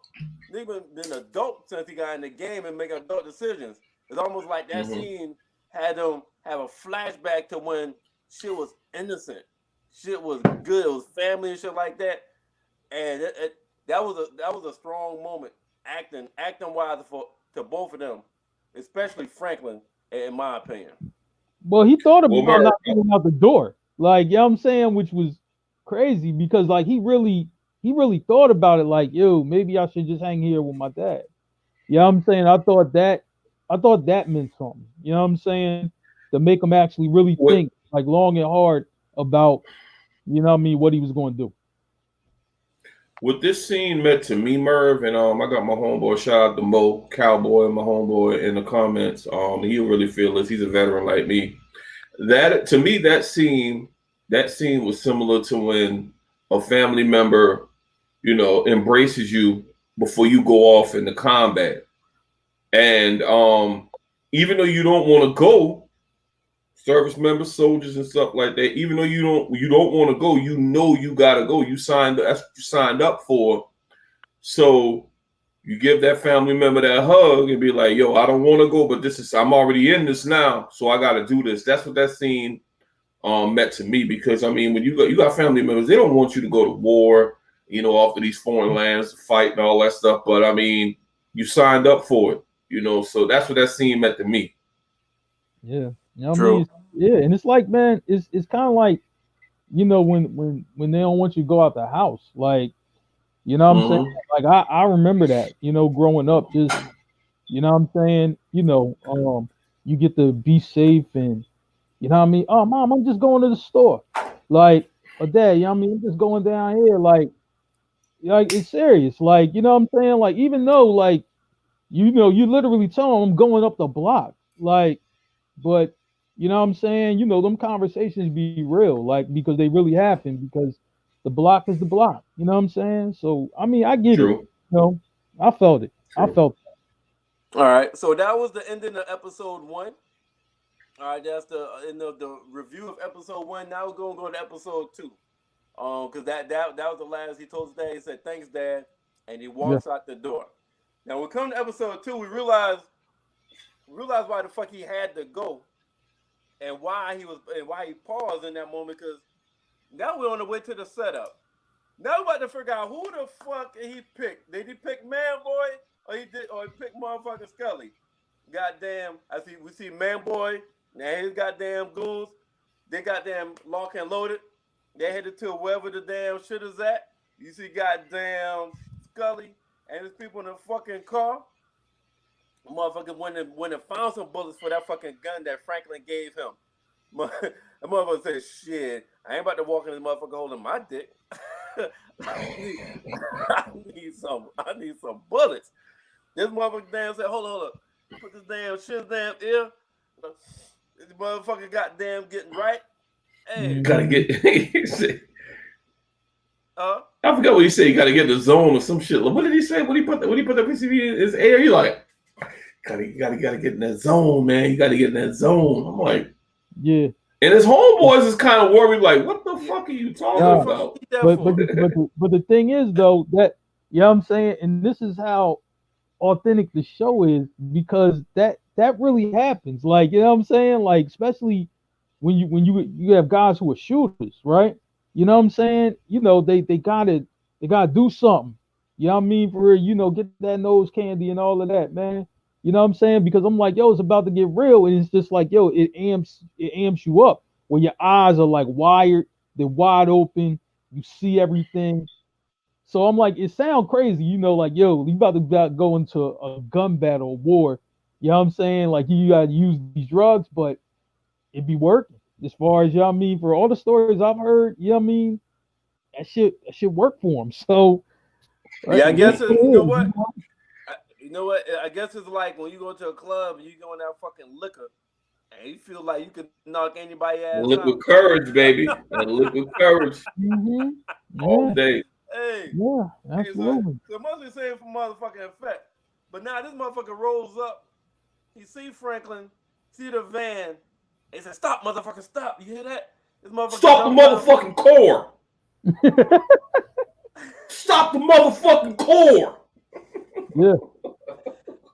Nigga been an adult since he got in the game and making adult decisions. It's almost like that scene had him have a flashback to when shit was innocent. Shit was good. It was family and shit like that. And that was a strong moment acting wise to both of them, especially Franklin, in my opinion. Well, he thought Well, about Merv, not getting out the door. Like, you know what I'm saying? Which was crazy because like he really thought about it like, yo, maybe I should just hang here with my dad. You know what I'm saying? I thought that meant something. You know what I'm saying? To make him actually really what think like long and hard about, you know what I mean, what he was going to do. what this scene meant to me, Merv, and I got my homeboy shout out to Mo Cowboy, my homeboy in the comments. He'll really feel this. He's a veteran like me. That to me, that scene was similar to when a family member, embraces you before you go off into combat. And even though you don't want to go, service members, soldiers, and stuff like that, even though you don't want to go, you gotta go. That's what you signed up for. So you give that family member that hug and be like, "Yo, I don't want to go, but I'm already in this now, so I got to do this." That's what that scene meant to me because I mean, when you got family members, they don't want you to go to war, off of these foreign lands to fight and all that stuff. But I mean, you signed up for it, so that's what that scene meant to me. Yeah. You know what I mean? True. Yeah, and it's like, man, it's kind of like, when they don't want you to go out the house. Like, you know what I'm saying? Hmm. Like I remember that, growing up, just, you know what I'm saying? You get to be safe and, you know what I mean? Oh, mom, I'm just going to the store. Like, or dad, you know what I mean? I'm just going down here. Like it's serious. Like, you know what I'm saying? Like, even though, like, you literally tell them I'm going up the block. Like, but, you know what I'm saying? Them conversations be real, like, because they really happen because the block is the block. You know what I'm saying? So, I mean, I get it. True. You know, I felt it. I True. felt All right. So that was the ending of episode one. All right, that's the end of the review of episode one. Now we're gonna go to episode two. Because that was the last he told his dad. He said, "Thanks, Dad," and he yeah. walks out the door. Now we come to episode two. We realize why the fuck he had to go and why he paused in that moment. Because now we're on the way to the setup. Now we're about to figure out who the fuck he picked. Did he pick Man Boy or he picked motherfucking Scully? Goddamn, we see Man Boy and his goddamn goons. They goddamn lock and loaded. They headed to wherever the damn shit is at. You see goddamn Scully and his people in the fucking car. Motherfucker when they found some bullets for that fucking gun that Franklin gave him. The motherfucker said, "Shit, I ain't about to walk in this motherfucker holding my dick. I need, I need some bullets." This motherfucker damn said, hold up. Put this damn shit damn ear. This motherfucker goddamn getting right. Hey, Mhm. Gotta get. He said- uh, I forgot what he said. You gotta get the zone or some shit. What did he say? When he put the PCB in his air, you like, gotta get in that zone, man. You gotta get in that zone. I'm like, Yeah. and his homeboys is kind of worried, like, what the yeah. fuck are you What the talking Nah, fuck you about? need that but for? the thing is though that, you know what I'm saying, and this is how authentic the show is because that really happens. Like, you know what I'm saying? Like, especially when you have guys who are shooters, right? You know what I'm saying? They gotta do something. You know what I mean? For, get that nose candy and all of that, man. You know what I'm saying? Because I'm like, yo, it's about to get real, and it's just like, yo, it amps you up when your eyes are like wired, they're wide open, you see everything. So I'm like, it sounds crazy, like, yo, you about to go into a gun battle, war. You know what I'm saying? Like, you gotta use these drugs, but it be working. As far as, y'all mean, for all the stories I've heard, that shit work for them. So Right? Yeah, I guess It it's, you know is, what? You know what? I guess it's like when you go to a club and you go in that fucking liquor and you feel like you can knock anybody ass Liquid out. courage, baby. And liquid courage Mm-hmm. all Yeah, day. Hey, yeah, hey, so absolutely. it must be saying for motherfucking effect. But now this motherfucker rolls up. He see Franklin, see the van. He said, "Stop, motherfucker, stop!" You hear that? This motherfucker Stop the jumps out. motherfucking core. Stop the motherfucking core. Yeah,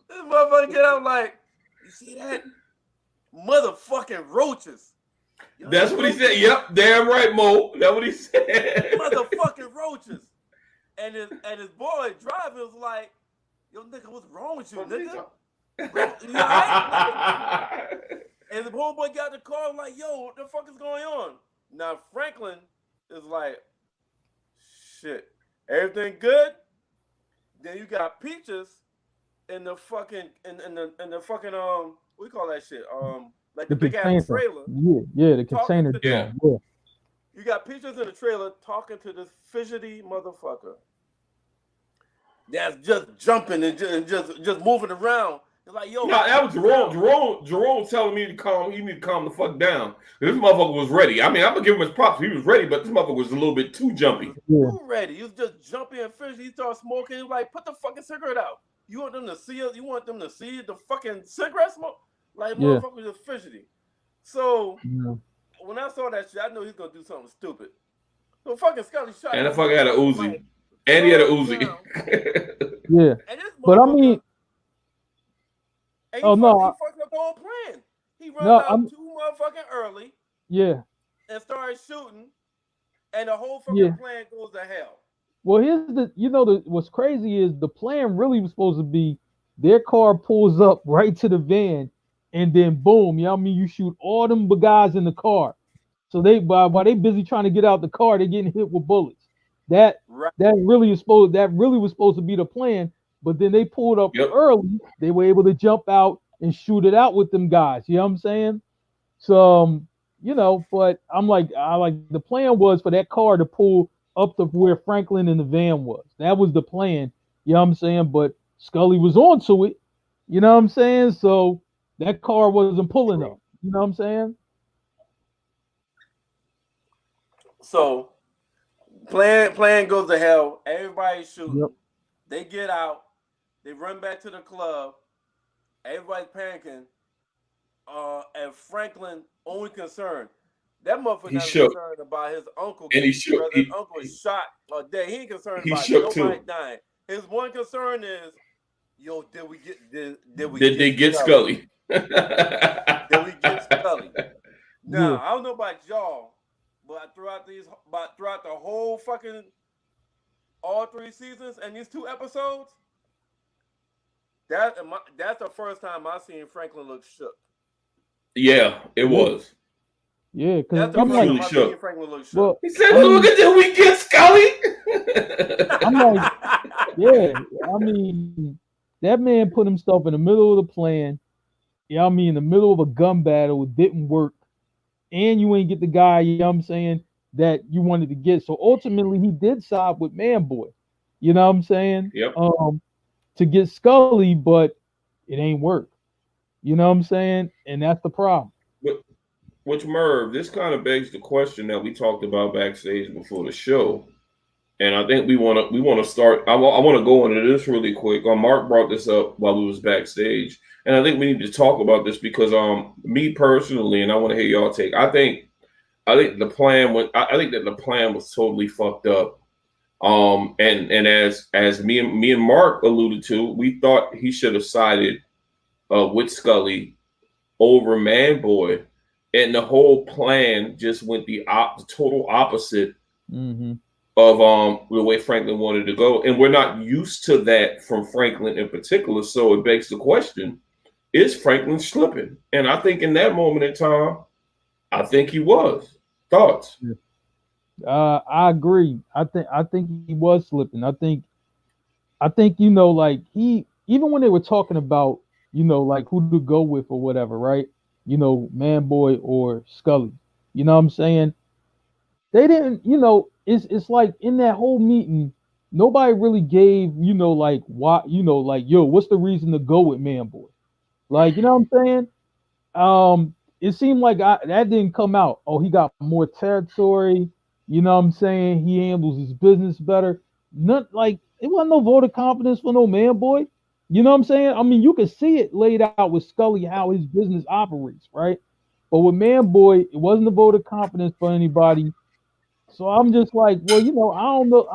This motherfucker get out like, you see that? Motherfucking roaches. You know That's what he said. Yep, damn right, Mo. That's what he said. Motherfucking roaches. And his boy driving was like, yo, nigga, what's wrong with you, nigga? You alright? And the homeboy got the car like, yo, what the fuck is going on? Now Franklin is like, shit, everything good? Then you got Peaches in the fucking in the fucking what do you call that shit? Like the the big ass container. trailer. Yeah, the Talking container to joint. Yeah. Yeah, You got Peaches in the trailer talking to this fidgety motherfucker that's just jumping and just moving around. It's like, yo, No, that was calm down. Jerome telling me to calm. He need to calm the fuck down. This motherfucker was ready. I mean, I'm gonna give him his props. He was ready, but this motherfucker was a little bit too jumpy. yeah, Too ready. He was just jumping and fidgety. He started smoking. He was like, put the fucking cigarette out. You want them to see it? You want them to see the fucking cigarette smoke? Like, yeah. motherfucker just fidgety. So Yeah. when I saw that shit, I knew he was gonna do something stupid. So fucking Scully shot And the him. fucker had a Uzi. Like, And he had a down. Uzi. Yeah. And this But I motherfucker, mean, and oh he no, fucked up the whole plan. He runs no, out too motherfucking early yeah, and starts shooting, and the whole fucking yeah. plan goes to hell. Well, here's what's crazy is the plan really was supposed to be their car pulls up right to the van, and then boom, you know what I mean? You shoot all them guys in the car. So they while they busy trying to get out the car, they getting hit with bullets. That Right. that really was supposed to be the plan. But then they pulled up Yep. early. They were able to jump out and shoot it out with them guys. You know what I'm saying? So but I like the plan was for that car to pull up to where Franklin and the van was. That was the plan. You know what I'm saying? But Scully was onto it. You know what I'm saying? So that car wasn't pulling up. You know what I'm saying? So plan goes to hell. Everybody's shooting. Yep. They get out. They run back to the club. Everybody's panicking. And Franklin only concerned. That motherfucker not concerned about his uncle. And he shook. His uncle was shot or dead. He ain't concerned He about shook nobody too. dying. His one concern is, yo, did they get Scully? Did we get Scully? Now, Yeah. I don't know about y'all, but throughout the whole fucking all 3 seasons and these 2 episodes, that's the first time I seen Franklin look shook. Yeah, it was. Yeah, because That's the I'm first like, time I seen Franklin look shook. well, He said, "Look at that, we get Scully." I'm like, yeah, I mean, that man put himself in the middle of the plan. Yeah, I mean, in the middle of a gun battle, it didn't work, and you ain't get the guy. You know what I'm saying, that you wanted to get. So ultimately, he did side with Man Boy. You know what I'm saying? Yep. To get Scully, but it ain't work. You know what I'm saying? And that's the problem. Which Merv, this kind of begs the question that we talked about backstage before the show, and I think we want to start. I want to go into this really quick. Mark brought this up while we was backstage, and I think we need to talk about this because me personally, and I want to hear y'all take. I think the plan was. I think that the plan was totally fucked up. And as me and Mark alluded to, we thought he should have sided with Scully over Man Boy, and the whole plan just went the total opposite Mm-hmm. of the way Franklin wanted to go, and we're not used to that from Franklin in particular. So it begs the question: is Franklin slipping? And I think in that moment in time, I think he was. Thoughts? I agree. I think he was slipping. I think like he even when they were talking about like who to go with or whatever, right? Man Boy or Scully. You know what I'm saying? They didn't. It's like in that whole meeting, nobody really gave, like why, like, yo, what's the reason to go with Man Boy? Like, you know what I'm saying? It seemed like that didn't come out. Oh, he got more territory. You know what I'm saying? He handles his business better. Not like it wasn't no vote of confidence for no Man Boy. You know what I'm saying? I mean, you can see it laid out with Scully how his business operates, right? But with Man Boy, it wasn't a vote of confidence for anybody. So I'm just like, well, I don't know,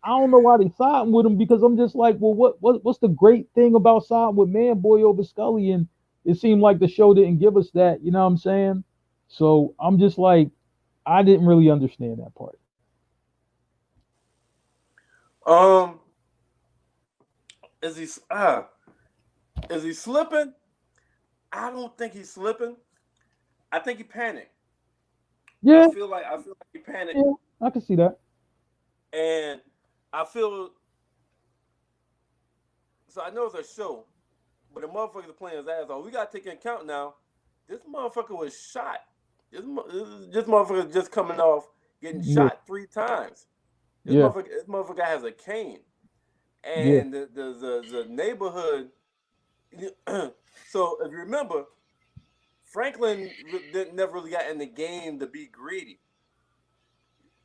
I don't know why they siding with him, because I'm just like, well, what's the great thing about siding with Man Boy over Scully? And it seemed like the show didn't give us that. You know what I'm saying? So I'm just like, I didn't really understand that part. Um, is he is he slipping? I don't think he's slipping. I think he panicked. Yeah, I feel like he panicked, yeah, I can see that. and I feel so. I know it's a show, but the motherfuckers are playing his ass off. We gotta take into account now. This motherfucker was shot. This motherfucker just coming off getting Yeah, shot 3 times. yeah, This motherfucker has a cane, yeah, and the neighborhood. So if you remember, Franklin never really got in the game to be greedy.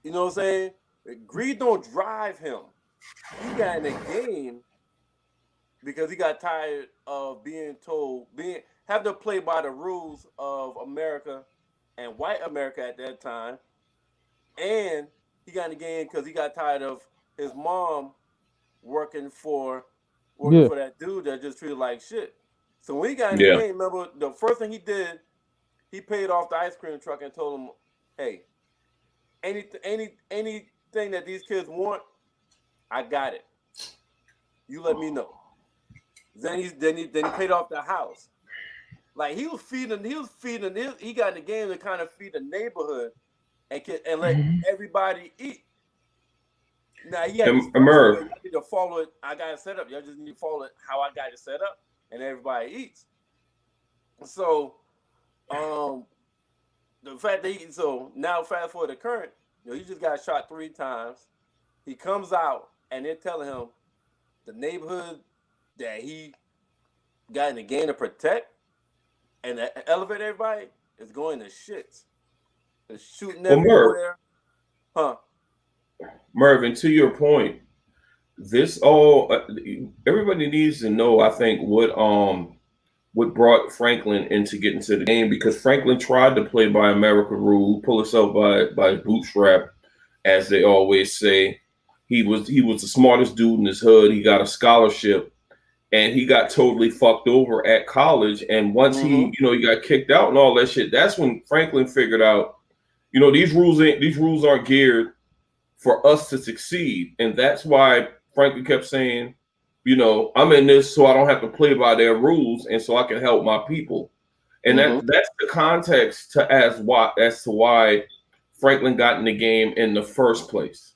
You know what I'm saying? Greed don't drive him. He got in the game because he got tired of being told, have to play by the rules of America and white America at that time. And he got in the game because he got tired of his mom working for yeah, that dude that just treated like shit. So when he got in the Yeah. game, remember the first thing he did, he paid off the ice cream truck and told him, "Hey, anything that these kids want, I got it. You let me know." Then he paid off the house. Like he was feeding. He got in the game to kind of feed the neighborhood and let mhm, everybody eat. Now he had this And structure where Merv, you need to follow it. I got it set up. You just need to follow it how I got it set up, and everybody eats. So, um, the fact that so now fast forward to current, he just got shot 3 times. He comes out and they're telling him the neighborhood that he got in the game to protect and to elevate everybody is going to shits. It's shooting well, everywhere, huh? Merv, and to your point, this all everybody needs to know. I think what brought Franklin into getting to the game, because Franklin tried to play by American rule, pull himself by bootstrap, as they always say. He was the smartest dude in his hood. He got a scholarship, and he got totally fucked over at college. And once Mm-hmm. he got kicked out and all that shit, that's when Franklin figured out, these rules aren't geared for us to succeed. And that's why Franklin kept saying, I'm in this so I don't have to play by their rules and so I can help my people. And Mm-hmm. that's the context as to why Franklin got in the game in the first place.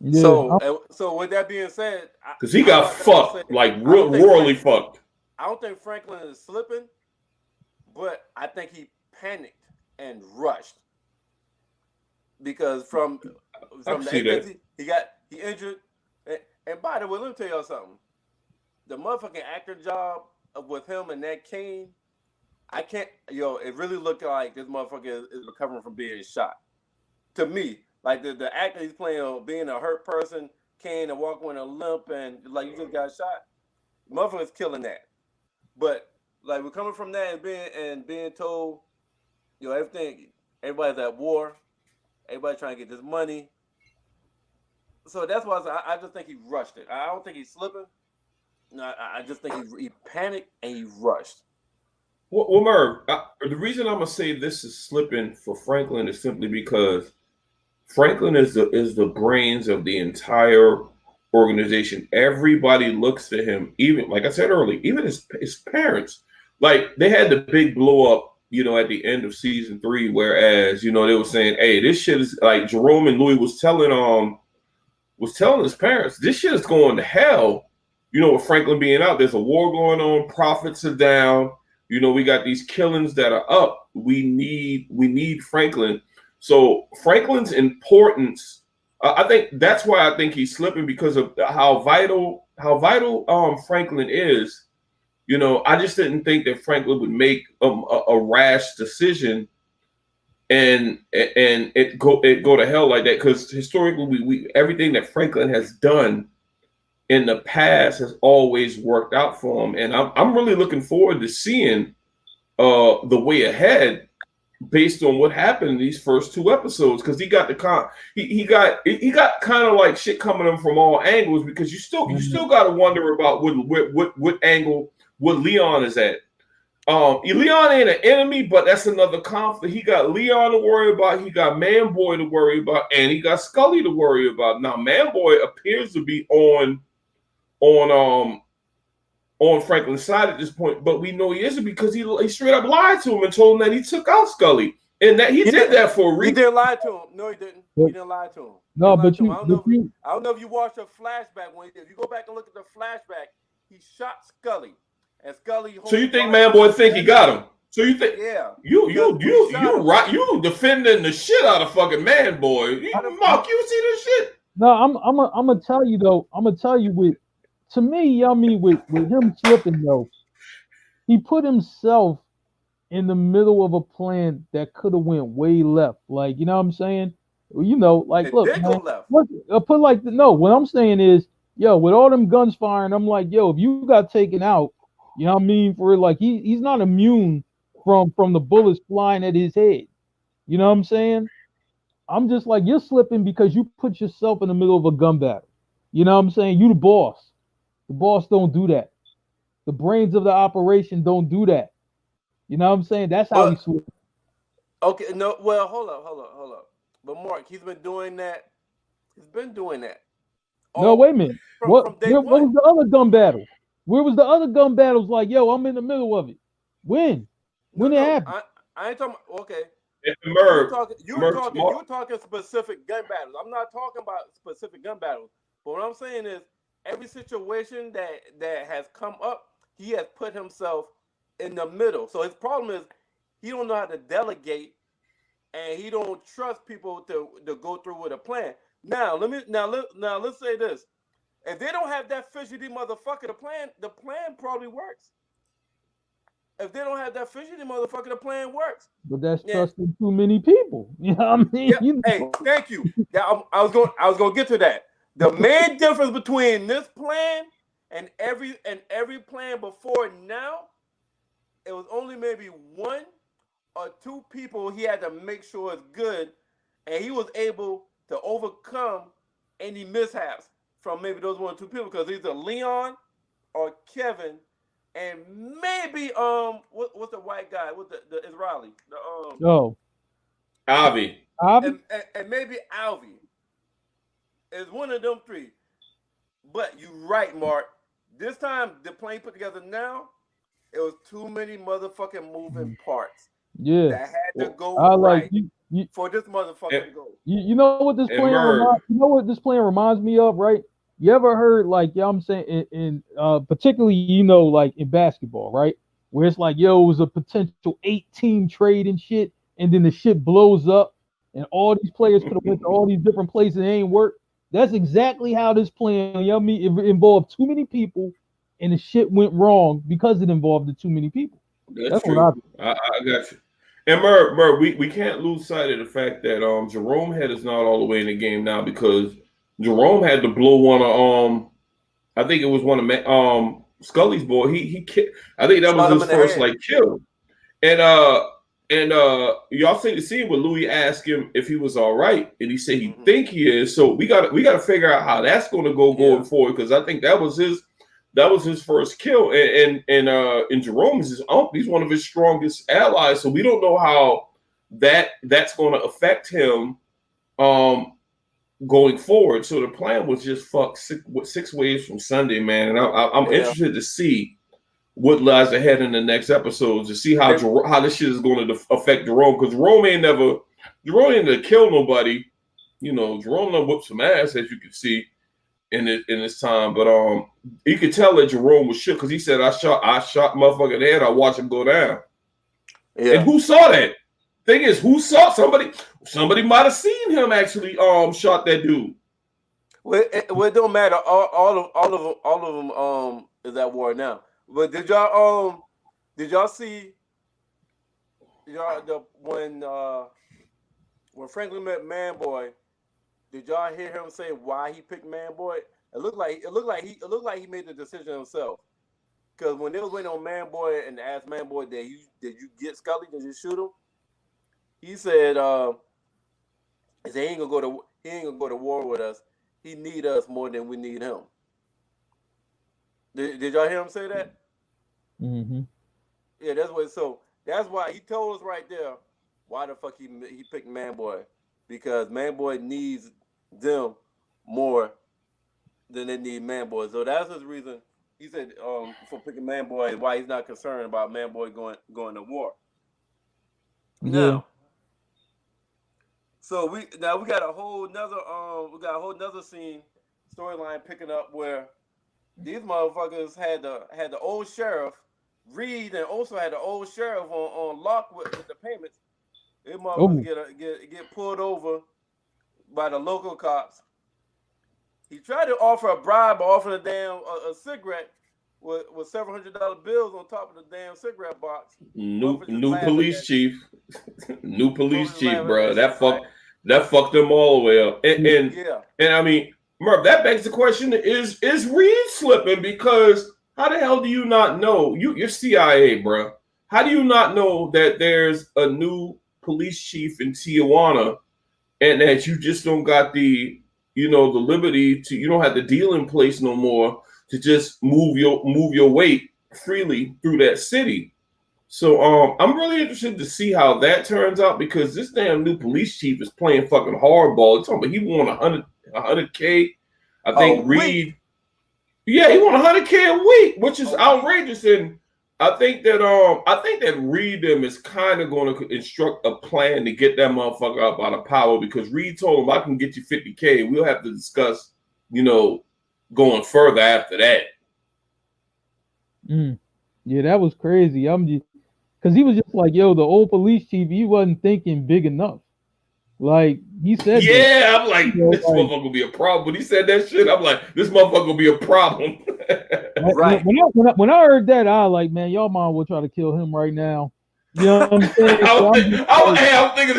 yeah. So with that being said, Because he I got like I was saying, fucked, like I don't think royally fucked. I don't think Franklin is slipping, but I think he panicked and rushed because I can the see 8 days that. he injured. And by the way, let me tell y'all something. The motherfucking actor job with him and that cane, I can't. It really looked like this motherfucker is recovering from being shot. To me, like the actor he's playing, being a hurt person, cane and walking with a limp, and like you just got shot. Motherfucker's killing that. But like we're coming from that and being told, everybody's at war, everybody trying to get this money. So that's why I just think he rushed it. I don't think he's slipping. No, I just think he panicked and he rushed. Well, Merv, the reason I'm gonna say this is slipping for Franklin is simply because Franklin is the brains of the entire organization. Everybody looks to him, even like I said earlier, even his parents. Like they had the big blow up, at the end of season 3, whereas they were saying, "Hey, this shit is like Jerome and Louis was telling his parents, this shit is going to hell." With Franklin being out, there's a war going on, profits are down. We got these killings that are up. We need Franklin. So Franklin's importance I think that's why I think he's slipping because of how vital Franklin is. You know, I just didn't think that Franklin would make a rash decision and it go to hell like that, because historically we everything that Franklin has done in the past has always worked out for him, and I'm really looking forward to seeing the way ahead based on what happened in these first 2 episodes, because he got kind of like shit coming in from all angles, because you still got to wonder about what angle what Leon is at. Leon ain't an enemy, but that's another conflict. He got Leon to worry about, he got Man-Boy to worry about, and he got Scully to worry about. Now, Man-Boy appears to be on Franklin's side at this point, but we know he isn't, because he straight up lied to him and told him that he took out Scully, and that he did that for a reason. He didn't lie to him. No, he didn't. He didn't lie to him. No, but I don't know if you watched a flashback. If you go back and look at the flashback, he shot Scully, and Scully. So you think Man-Boy think he got him? So you think? Yeah. You defending the shit out of fucking Man-Boy. Mark, you see this shit? No, I'm gonna tell you though. I'm gonna tell you with him slipping though, he put himself in the middle of a plan that could have went way left. Like, you know what I'm saying? You know, like, it look, did man, go left. What I'm saying is, yo, with all them guns firing, I'm like, yo, if you got taken out, you know what I mean? For like, he's not immune from the bullets flying at his head. You know what I'm saying? I'm just like, you're slipping because you put yourself in the middle of a gun battle. You know what I'm saying? You the boss. The boss don't do that. The brains of the operation don't do that. You know what I'm saying? That's how he slipped. Okay, no, well, hold up. But Mark, he's been doing that. No, wait a minute. From What day was one. the other gun battle? Where was the other gun battles? Like, yo, I'm in the middle of it. When it happened? I ain't talking. Okay. Merv, you were talking specific gun battles. I'm not talking about specific gun battles. But what I'm saying is, every situation that has come up, he has put himself in the middle. So his problem is he don't know how to delegate, and he don't trust people to go through with a plan. Now let's say this: if they don't have that fidgety motherfucker, the plan probably works. If they don't have that fidgety motherfucker, the plan works. But that's trusting too many people. You know what I mean? Yeah. Hey, thank you. Yeah, I was going to get to that. The main difference between this plan and every plan before now, it was only maybe 1 or 2 people he had to make sure it's good, and he was able to overcome any mishaps from maybe those 1 or 2 people, because either Leon or Kevin, and maybe what's the white guy with the Israeli, Avi, and maybe Alvi. It's one of them 3. But you're right, Mark. This time, the plane put together now, it was too many motherfucking moving parts. Yeah. That had to go right for this motherfucker to go. You know what this plan reminds me of, right? You ever heard, like, you know what I'm saying, in particularly, you know, like in basketball, right? Where it's like, yo, it was a potential 8-team trade and shit, and then the shit blows up, and all these players could have went to all these different places and it ain't work. That's exactly how this plan, you know what I mean? It involved too many people, and the shit went wrong because it involved the too many people. That's true. I got you. And Merv, we can't lose sight of the fact that Jerome Head is not all the way in the game now, because Jerome had to blow one of I think it was one of Scully's boy. He I think that was his first like kill. And y'all see the scene where Louis asked him if he was all right, and he said he think he is. So we got to figure out how that's going to go going forward, because I think that was his first kill. And Jerome is his uncle. He's one of his strongest allies. So we don't know how that's going to affect him going forward. So the plan was just fuck 6 ways from Sunday, man. And I'm interested to see what lies ahead in the next episodes, to see how this shit is going to affect Jerome, because Jerome ain't never killed nobody. You know, Jerome done whooped some ass, as you can see in this time. But you could tell that Jerome was shook, because he said, I shot motherfucker in the head. I watched him go down. Yeah. And who saw that? thing is, who saw somebody? Somebody might have seen him actually shot that dude. Well, it don't matter. All of them is at war now. But did y'all see when Franklin met Manboy? Did y'all hear him say why he picked Manboy? It looked like he made the decision himself. Because when they was waiting on Manboy and asked Manboy, did you get Scully? Did you shoot him? He said, he ain't gonna go to war with us. He need us more than we need him. Did y'all hear him say that? Mm-hmm. Yeah, that's what. So that's why he told us right there why the fuck he picked Manboy, because Manboy needs them more than they need Manboy. So that's his reason. He said for picking Manboy, why he's not concerned about Manboy going to war. Yeah. Now, so we got a whole nother scene storyline picking up where these motherfuckers had the old sheriff Reed, and also had the old sheriff on lock with the payments. These motherfuckers get pulled over by the local cops. He tried to offer a bribe, offer a a cigarette with several $100 bills on top of the damn cigarette box. New police chief, new police chief, bro. That fucked them all the way up. And I mean, Merv, that begs the question: Is Reed slipping? Because how the hell do you not know? You're CIA, bro. How do you not know that there's a new police chief in Tijuana, and that you just don't got the liberty to, you don't have the deal in place no more to just move your weight freely through that city? So I'm really interested to see how that turns out, because this damn new police chief is playing fucking hardball. It's talking about he won 100K. I think Reed. Yeah, he won 100K a week, which is outrageous. And I think that Reed them is kind of going to instruct a plan to get that motherfucker up out of power, because Reed told him, I can get you 50K. We'll have to discuss, going further after that. Yeah, that was crazy. Because he was just like, yo, the old police chief, he wasn't thinking big enough. Like, he said that. I'm like, this motherfucker will be a problem. When he said that shit, I'm like, this motherfucker will be a problem. Right. When I heard that, I was like, man, y'all mom will try to kill him right now. You know what I'm saying? I'm thinking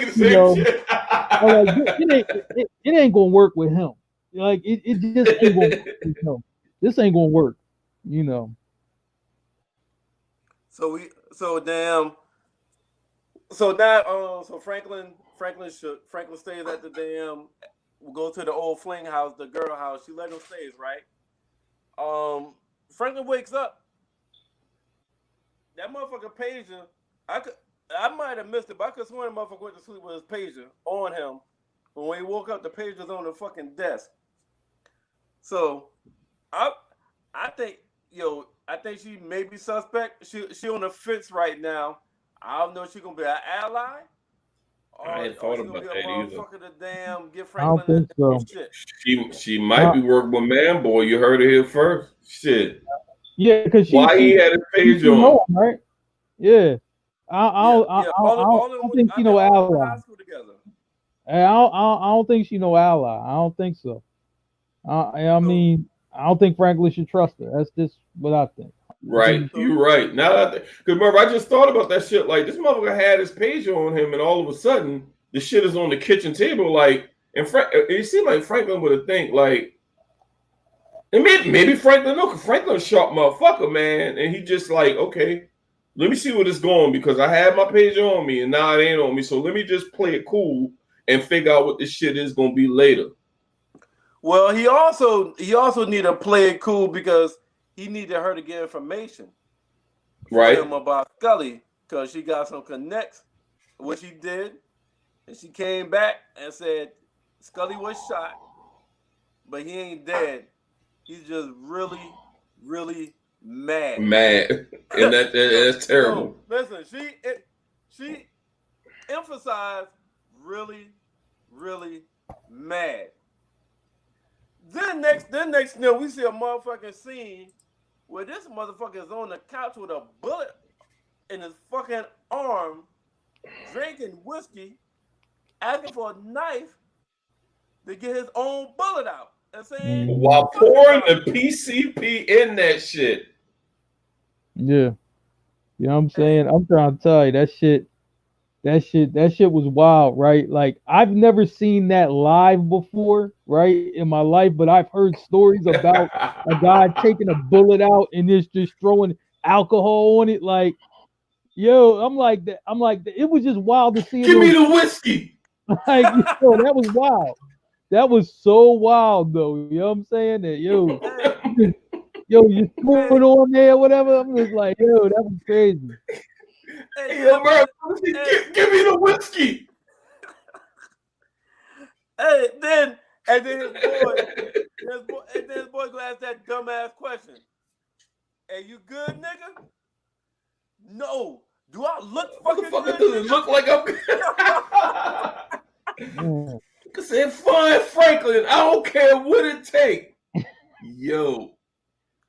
the same shit. Like, it ain't gonna work with him. Like, it just ain't gonna work with him. This ain't gonna work, So Franklin stays at the damn. We'll go to the old fling house, the girl house. She let him stay, right? Franklin wakes up. That motherfucker pager. I might have missed it, but I could swear the motherfucker went to sleep with his pager on him. But when he woke up, the pager's on the fucking desk. So, I think she may be suspect. She on the fence right now. I don't know if she's gonna be an ally. I ain't thought about that either. To damn get I don't think so. She might be working with Manboy. You heard it here first. Shit. Yeah, because he had his page on, right? Yeah. I don't think she no ally. I don't think she no ally. I don't think so. I mean, I don't think Franklin should trust her. That's just what I think. Right, you're right. Now because remember, I just thought about that shit. Like, this motherfucker had his pager on him, and all of a sudden, the shit is on the kitchen table. Like, and it seemed like Franklin would have think like, and maybe Franklin, no, because Franklin's a sharp motherfucker, man, and he just like, okay, let me see where this going, because I had my pager on me, and now it ain't on me, so let me just play it cool and figure out what this shit is gonna be later. Well, he also need to play it cool because he needed her to get information for him about Scully, because she got some connects, which she did, and she came back and said Scully was shot, but he ain't dead. He's just really, really mad. And that's terrible. Listen, she emphasized really, really mad. Then next, we see a motherfucking scene where this motherfucker is on the couch with a bullet in his fucking arm, drinking whiskey, asking for a knife to get his own bullet out, and saying while pouring the PCP in that shit. Yeah. You know what I'm saying? I'm trying to tell you that shit was wild, right? Like I've never seen that live before, right, in my life, but I've heard stories about a guy taking a bullet out and just throwing alcohol on it. Like, yo, I'm like that. I'm like that. It was just wild to see it Give me on. the whiskey. Like, yo, that was wild. That was so wild, though. You know what I'm saying? That yo, you threw it on there, whatever. I'm just like, yo, that was crazy. Hey, yo, Merv, give me the whiskey. Hey, then his boy gonna ask that dumbass question. Hey, you good, nigga? No. Do I look fucking good? Does it look like I'm I said, fine, Franklin. I don't care what it take. Yo.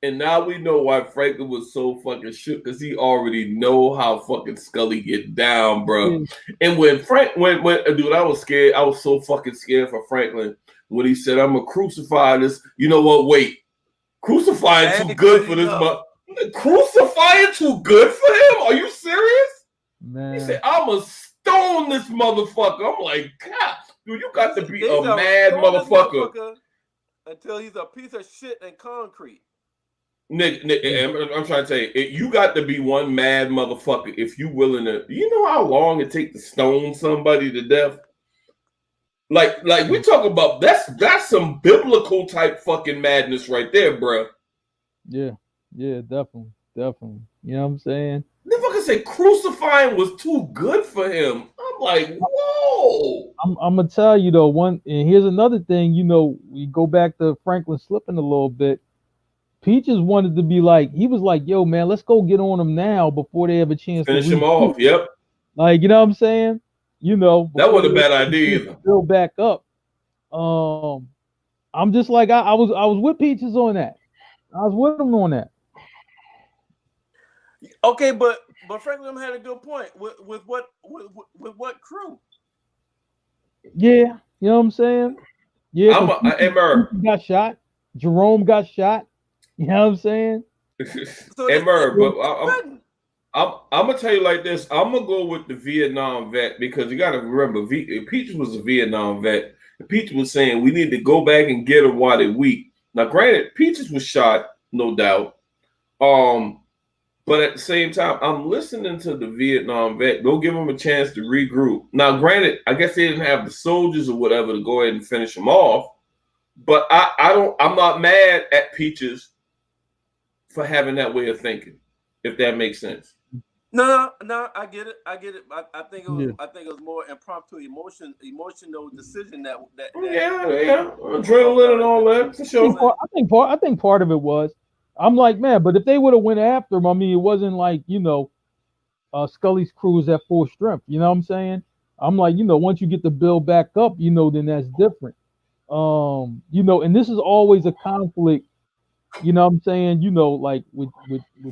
And now we know why Franklin was so fucking shook, because he already know how fucking Scully get down, bro. And when dude, I was scared. I was so fucking scared for Franklin when he said, I'm gonna crucify this. You know what? Wait. Crucifying too good for this Crucifying too good for him? Are you serious? Man. He said, I'm gonna stone this motherfucker. I'm like, God, dude, you got to be a mad motherfucker. Until he's a piece of shit and concrete. Nick, I'm trying to tell you, you got to be one mad motherfucker if you willing to. You know how long it takes to stone somebody to death? Like we talk about that's some biblical type fucking madness right there, bro. Yeah, definitely. You know what I'm saying? The fucker say crucifying was too good for him. I'm like, whoa. I'm gonna tell you though, and here's another thing. You know, we go back to Franklin slipping a little bit. Peaches wanted to be like, he was like, yo, man, let's go get on them now before they have a chance to finish him off. Yep. Like, you know what I'm saying? You know, that wasn't a bad idea either. Build back up. I'm just like, I was with Peaches on that. I was with him on that. Okay, but Franklin had a good point with what crew? Yeah, you know what I'm saying? Yeah, Merv got shot. Jerome got shot. You know what I'm saying? Hey, Merv, but I'm gonna tell you like this. I'm gonna go with the Vietnam vet, because you got to remember, Peaches was a Vietnam vet. Peaches was saying we need to go back and get them while they're weak. Now, granted, Peaches was shot, no doubt. But at the same time, I'm listening to the Vietnam vet. Go give him a chance to regroup. Now, granted, I guess they didn't have the soldiers or whatever to go ahead and finish him off. But I'm not mad at Peaches for having that way of thinking, if that makes sense. No, I get it. I think it was more impromptu, emotional decision that adrenaline and all that. For sure. I think part of it was, I'm like, man, but if they would have went after him, I mean, it wasn't like, you know, Scully's crew is at full strength. You know what I'm saying? I'm like, you know, once you get the bill back up, you know, then that's different. You know, and this is always a conflict. You know what I'm saying? You know, like with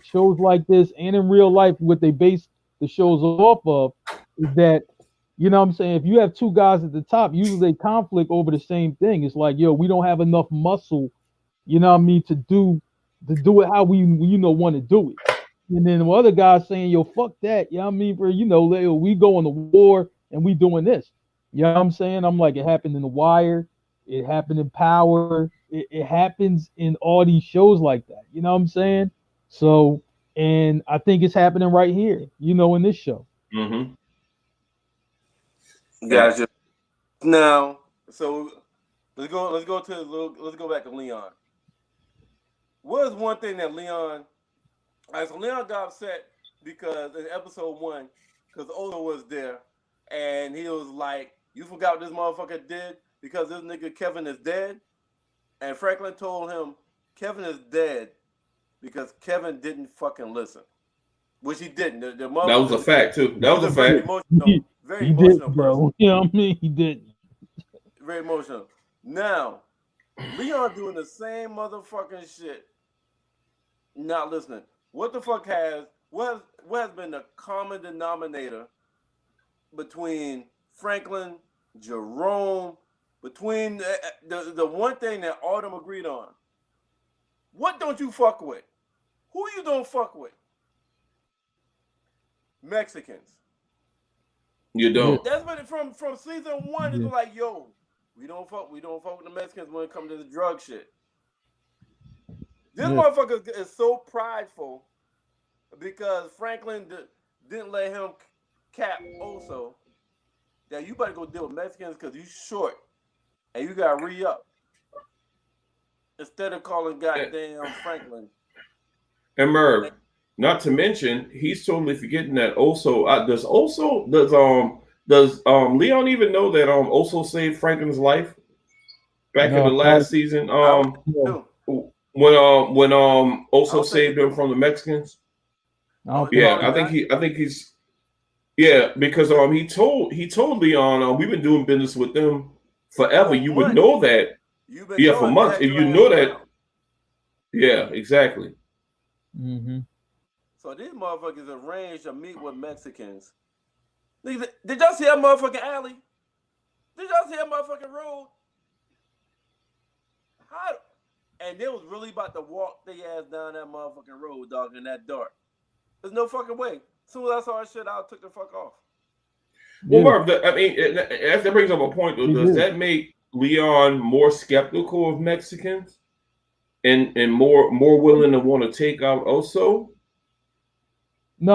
shows like this and in real life, what they base the shows off of is that, you know what I'm saying, if you have two guys at the top, usually they conflict over the same thing. It's like, yo, we don't have enough muscle, you know what I mean, to do it how we you know want to do it. And then the other guys saying, yo, fuck that, you know what I mean, for, you know, we go on the war and we doing this. You know what I'm saying? I'm like, it happened in The Wire. It happened in Power. It happens in all these shows like that. You know what I'm saying? So, and I think it's happening right here, you know, in this show. Mm-hmm. Gotcha. Now, so let's go back to Leon. What is one thing that Leon? So Leon got upset because in episode 1, because Odo was there, and he was like, "You forgot what this motherfucker did because this nigga Kevin is dead." And Franklin told him Kevin is dead because Kevin didn't fucking listen, which he didn't. The mother, that was a fact too. That was a fact. Very emotional, bro. You know what I mean? He didn't. Very emotional. Now, Leon doing the same motherfucking shit, not listening. What the fuck what has been the common denominator between Franklin, Jerome, between the one thing that all of them agreed on. What don't you fuck with? Who you don't fuck with? Mexicans. You don't. That's what from season one. It's like, yo, we don't fuck with the Mexicans when it comes to the drug shit. This motherfucker is so prideful because Franklin didn't let him cap also that you better go deal with Mexicans because you short and you gotta re-up instead of calling goddamn Franklin. And Merv, not to mention, he's totally forgetting that does Leon even know that Oso saved Franklin's life back in the last season? When Oso saved him from the Mexicans. I think he's because he told Leon we've been doing business with them forever. You would know that. For months. If you know that. Yeah, exactly. Mm-hmm. So these motherfuckers arranged to meet with Mexicans. Did y'all see that motherfucking alley? Did y'all see that motherfucking road? How? And they was really about to walk their ass down that motherfucking road, dog, in that dark. There's no fucking way. As soon as I saw that shit, I took the fuck off. Well, Marv, that brings up a point, though. Does that make Leon more skeptical of Mexicans and more willing to want to take out Oso? No,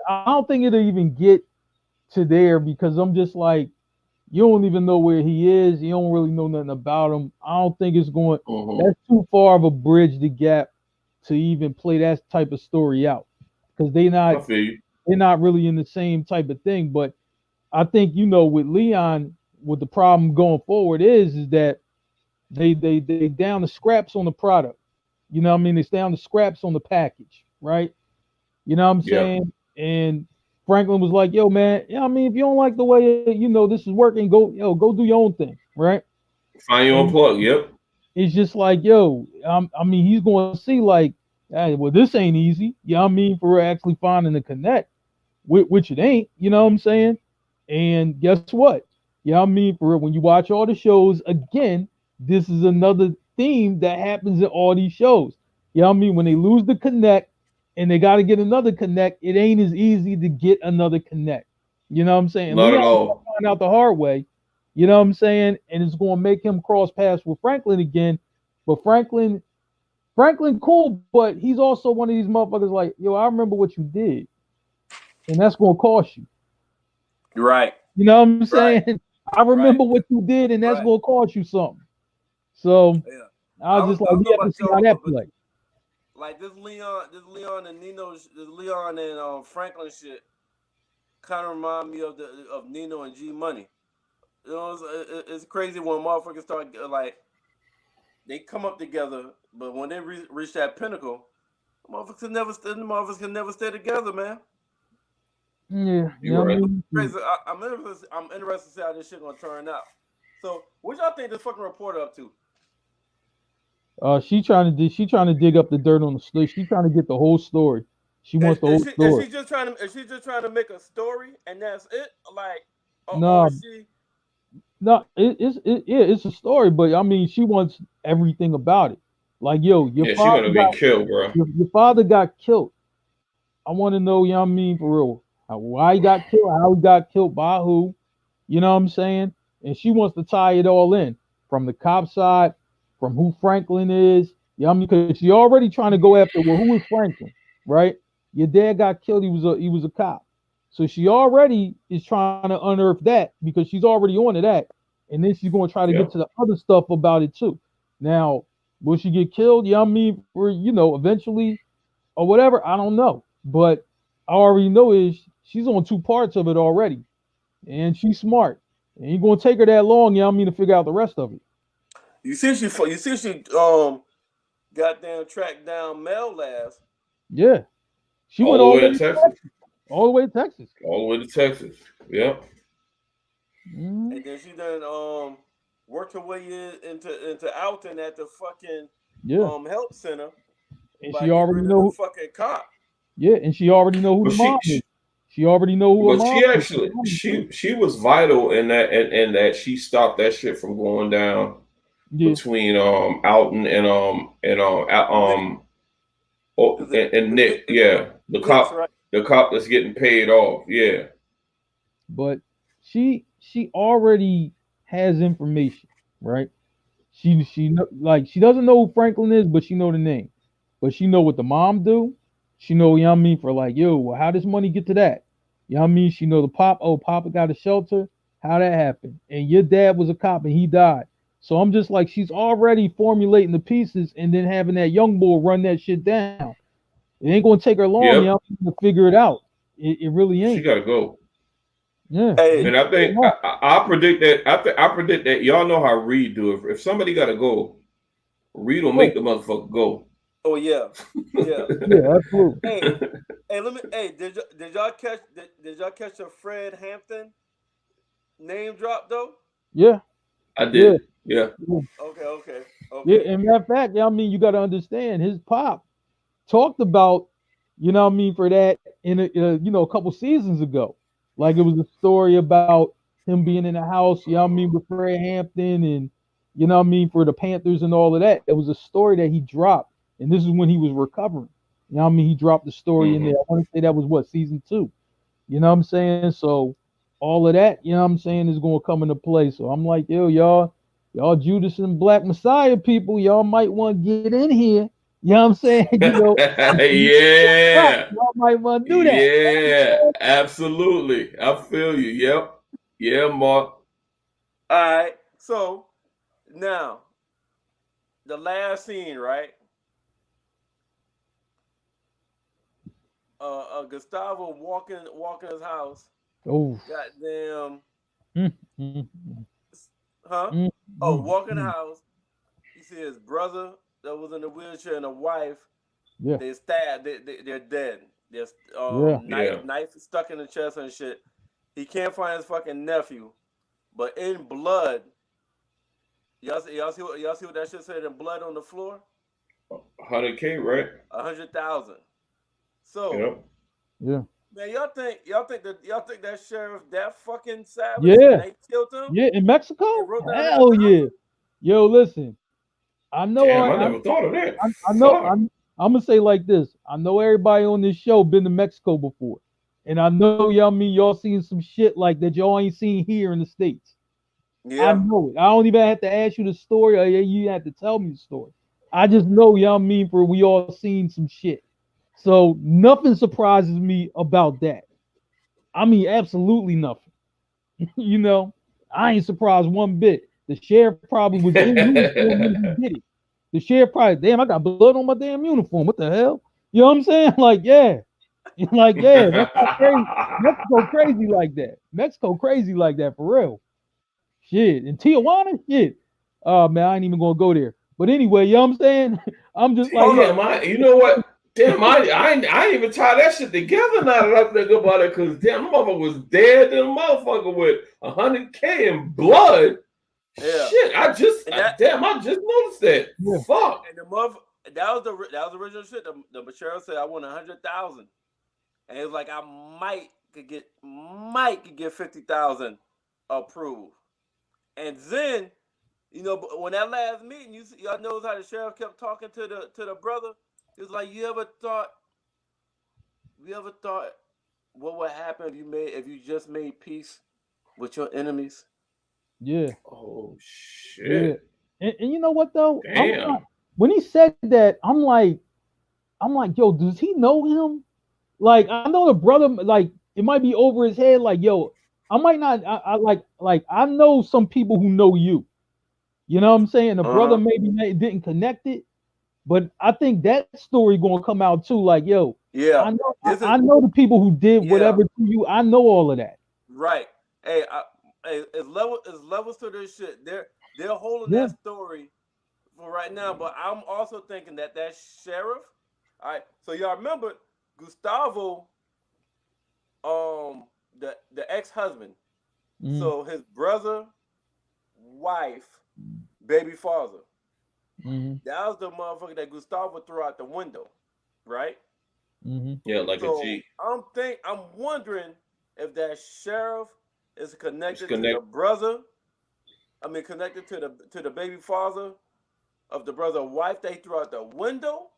I don't think it'll even get to there because I'm just like, you don't even know where he is. You don't really know nothing about him. I don't think it's going. That's too far of a bridge to gap to even play that type of story out because they're not really in the same type of thing. But I think with Leon, what the problem going forward is that they down the scraps on the product. You know what I mean? It's down the scraps on the package, right? You know what I'm saying? And Franklin was like, yo, man, if you don't like the way, this is working, go do your own thing, right? Find your own plug, It's just like, he's going to see like, hey, well, this ain't easy. For actually finding a connect, which it ain't, you know what I'm saying? And guess what? For when you watch all the shows, again, this is another theme that happens in all these shows. When they lose the connect, and they got to get another connect, it ain't as easy to get another connect. You know what I'm saying? Not at all. Find out the hard way. You know what I'm saying? And it's going to make him cross paths with Franklin again. But Franklin cool, but he's also one of these motherfuckers like, yo, I remember what you did. And that's going to cost you. Right. You know what I'm saying? I remember what you did, and that's going to cost you something. So I was just like, we have to see how that plays. Like this Leon and Franklin shit kind of remind me of Nino and G Money. It's crazy when motherfuckers start like they come up together, but when they reach that pinnacle, motherfuckers can never stay together, man. Yeah, you're right. Crazy. I'm interested to see how this shit gonna turn out. So, what y'all think this fucking reporter up to? She trying to dig up the dirt on the story. She trying to get the whole story. She wants the whole story. Is she just trying to make a story and that's it? Like, it's a story, but she wants everything about it. Like, yo, your father got killed, bro. Your father got killed. I want to know, for real, why he got killed, how he got killed, by who. You know what I'm saying? And she wants to tie it all in from the cop side, from who Franklin is, because she already trying to go after, well, who is Franklin, right? Your dad got killed. He was a cop, so she already is trying to unearth that because she's already on to that, and then she's going to try to get to the other stuff about it too. Now, will she get killed? Or eventually, or whatever? I don't know, but I already know is she's on two parts of it already, and she's smart. It ain't going to take her that long, to figure out the rest of it. You see she goddamn tracked down Mel last. Yeah. She went all the way to Texas. All the way to Texas. All the way to Texas. Yep. Mm-hmm. And then she done worked her way into Alton at the fucking help center. And she already know fucking cop. Yeah, and she already know who the mom is. She already know who her But mom she is. actually she was vital in that, and that she stopped that shit from going down Yeah, between Alton and Nick. Is it, and is Nick, Nick. Yeah, Nick's right? the cop that's getting paid off. Yeah. but she already has information, right? Like she doesn't know who Franklin is, but she know the name. But she know what the mom do. She know, you know what I mean, for like, yo, well, how does money get to that? You know what I mean? She know the pop, oh, Papa got a shelter. How that happened. And your dad was a cop and he died. So I'm just like, she's already formulating the pieces and then having that young boy run that shit down. It ain't gonna take her long, you Yep. know, to figure it out. It really She ain't. got to go. Yeah. Hey, And I think I predict that. I predict that y'all know how Reed do it. If somebody got to go, Reed will make Oh, the motherfucker go. oh yeah, yeah. yeah, absolutely. Hey, hey, let me. Hey, did y'all catch a Fred Hampton name drop though? Yeah, I yeah, did. Yeah. yeah. Okay, okay, Yeah, okay. and matter of fact, yeah, I mean, you got to understand his pop talked about, you know what I mean, for that in a couple seasons ago. Like it was a story about him being in the house, you know what I mean, with Fred Hampton and you know what I mean, for the Panthers and all of that. It was a story that he dropped, and this is when he was recovering. You know what I mean? He dropped the story in there. Hmm. I want to say that was what, season 2. You know what I'm saying? So all of that, you know what I'm saying, is gonna come into play. So I'm like, yo, y'all Judas and Black Messiah people, y'all might want to get in here. You know what I'm saying? Yeah. Y'all might want to do that. Yeah. Absolutely. I feel you. Yep. Yeah, Mark. All right. So now the last scene, right? Gustavo walking his house. Oh, Goddamn, mm, mm, huh? mm, Oh, mm, walking the mm. house. You see his brother that was in the wheelchair and a wife. Yeah, They stabbed. They're dead. There's yeah, Yeah. knife stuck in the chest and shit. He can't find his fucking nephew, but in blood. Y'all see what that shit said in blood on the floor? 100K, right? 100,000. So Yep. yeah, man, y'all think that sheriff that fucking savage and yeah, they killed him yeah. In and Mexico, wrote that hundred hell yeah. thousand? Yo, listen, I know, Damn, I never thought of that. I know, Fuck. I'm gonna say like this. I know everybody on this show been to Mexico before, and I know y'all mean y'all seen some shit like that y'all ain't seen here in the states. I Yeah, know it. I don't even have to ask you the story, or you have to tell me the story. I just know y'all mean for we all seen some shit. So nothing surprises me about that. I mean, absolutely nothing. You know, I ain't surprised one bit. The sheriff probably was in uniform when he did it. The sheriff probably, damn, I got blood on my damn uniform. What the hell? You know what I'm saying? Like, yeah. Like, yeah, that's how crazy. Mexico crazy like that. Mexico crazy like that for real. Shit. In Tijuana, shit. Oh man, I ain't even gonna go there. But anyway, you know what I'm saying? I'm just like, hold yeah, up. Damn, you know what? Damn, I ain't even tie that shit together now that I think about it, because damn, the motherfucker was dead than a motherfucker with 100K in blood. Yeah, Shit, and that I just noticed that. yeah, Fuck. and the mother that was the original shit. The sheriff said I want 100,000, and it was like I might could get 50,000 approved, and then. But when that last meeting, y'all knows how the sheriff kept talking to the brother. He was like, You ever thought what would happen if you just made peace with your enemies?" yeah, Oh yeah. shit. And you know what though? I'm not, Damn. when he said that, I'm like, yo, does he know him? Like, I know the brother, like, it might be over his head. Like, yo, I might not. I like, I know some people who know you. You know what I'm saying? The Uh brother huh. maybe didn't connect it, but I think that story gonna come out too. Like, yo, Yeah. I know, This is I know the people who did yeah. whatever to you. I know all of that. Right. Hey, it's levels to this shit. They're holding Yeah. that story for right now, but I'm also thinking that sheriff. All right. So y'all remember Gustavo, um, the ex-husband. Mm-hmm. So his brother, wife, baby father. Mm-hmm. That was the motherfucker that Gustavo threw out the window, right? Mm-hmm. Yeah, like a So G. I'm wondering if that sheriff is It's connected to the connect. brother. I mean, connected to the baby father of the brother's wife they threw out the window,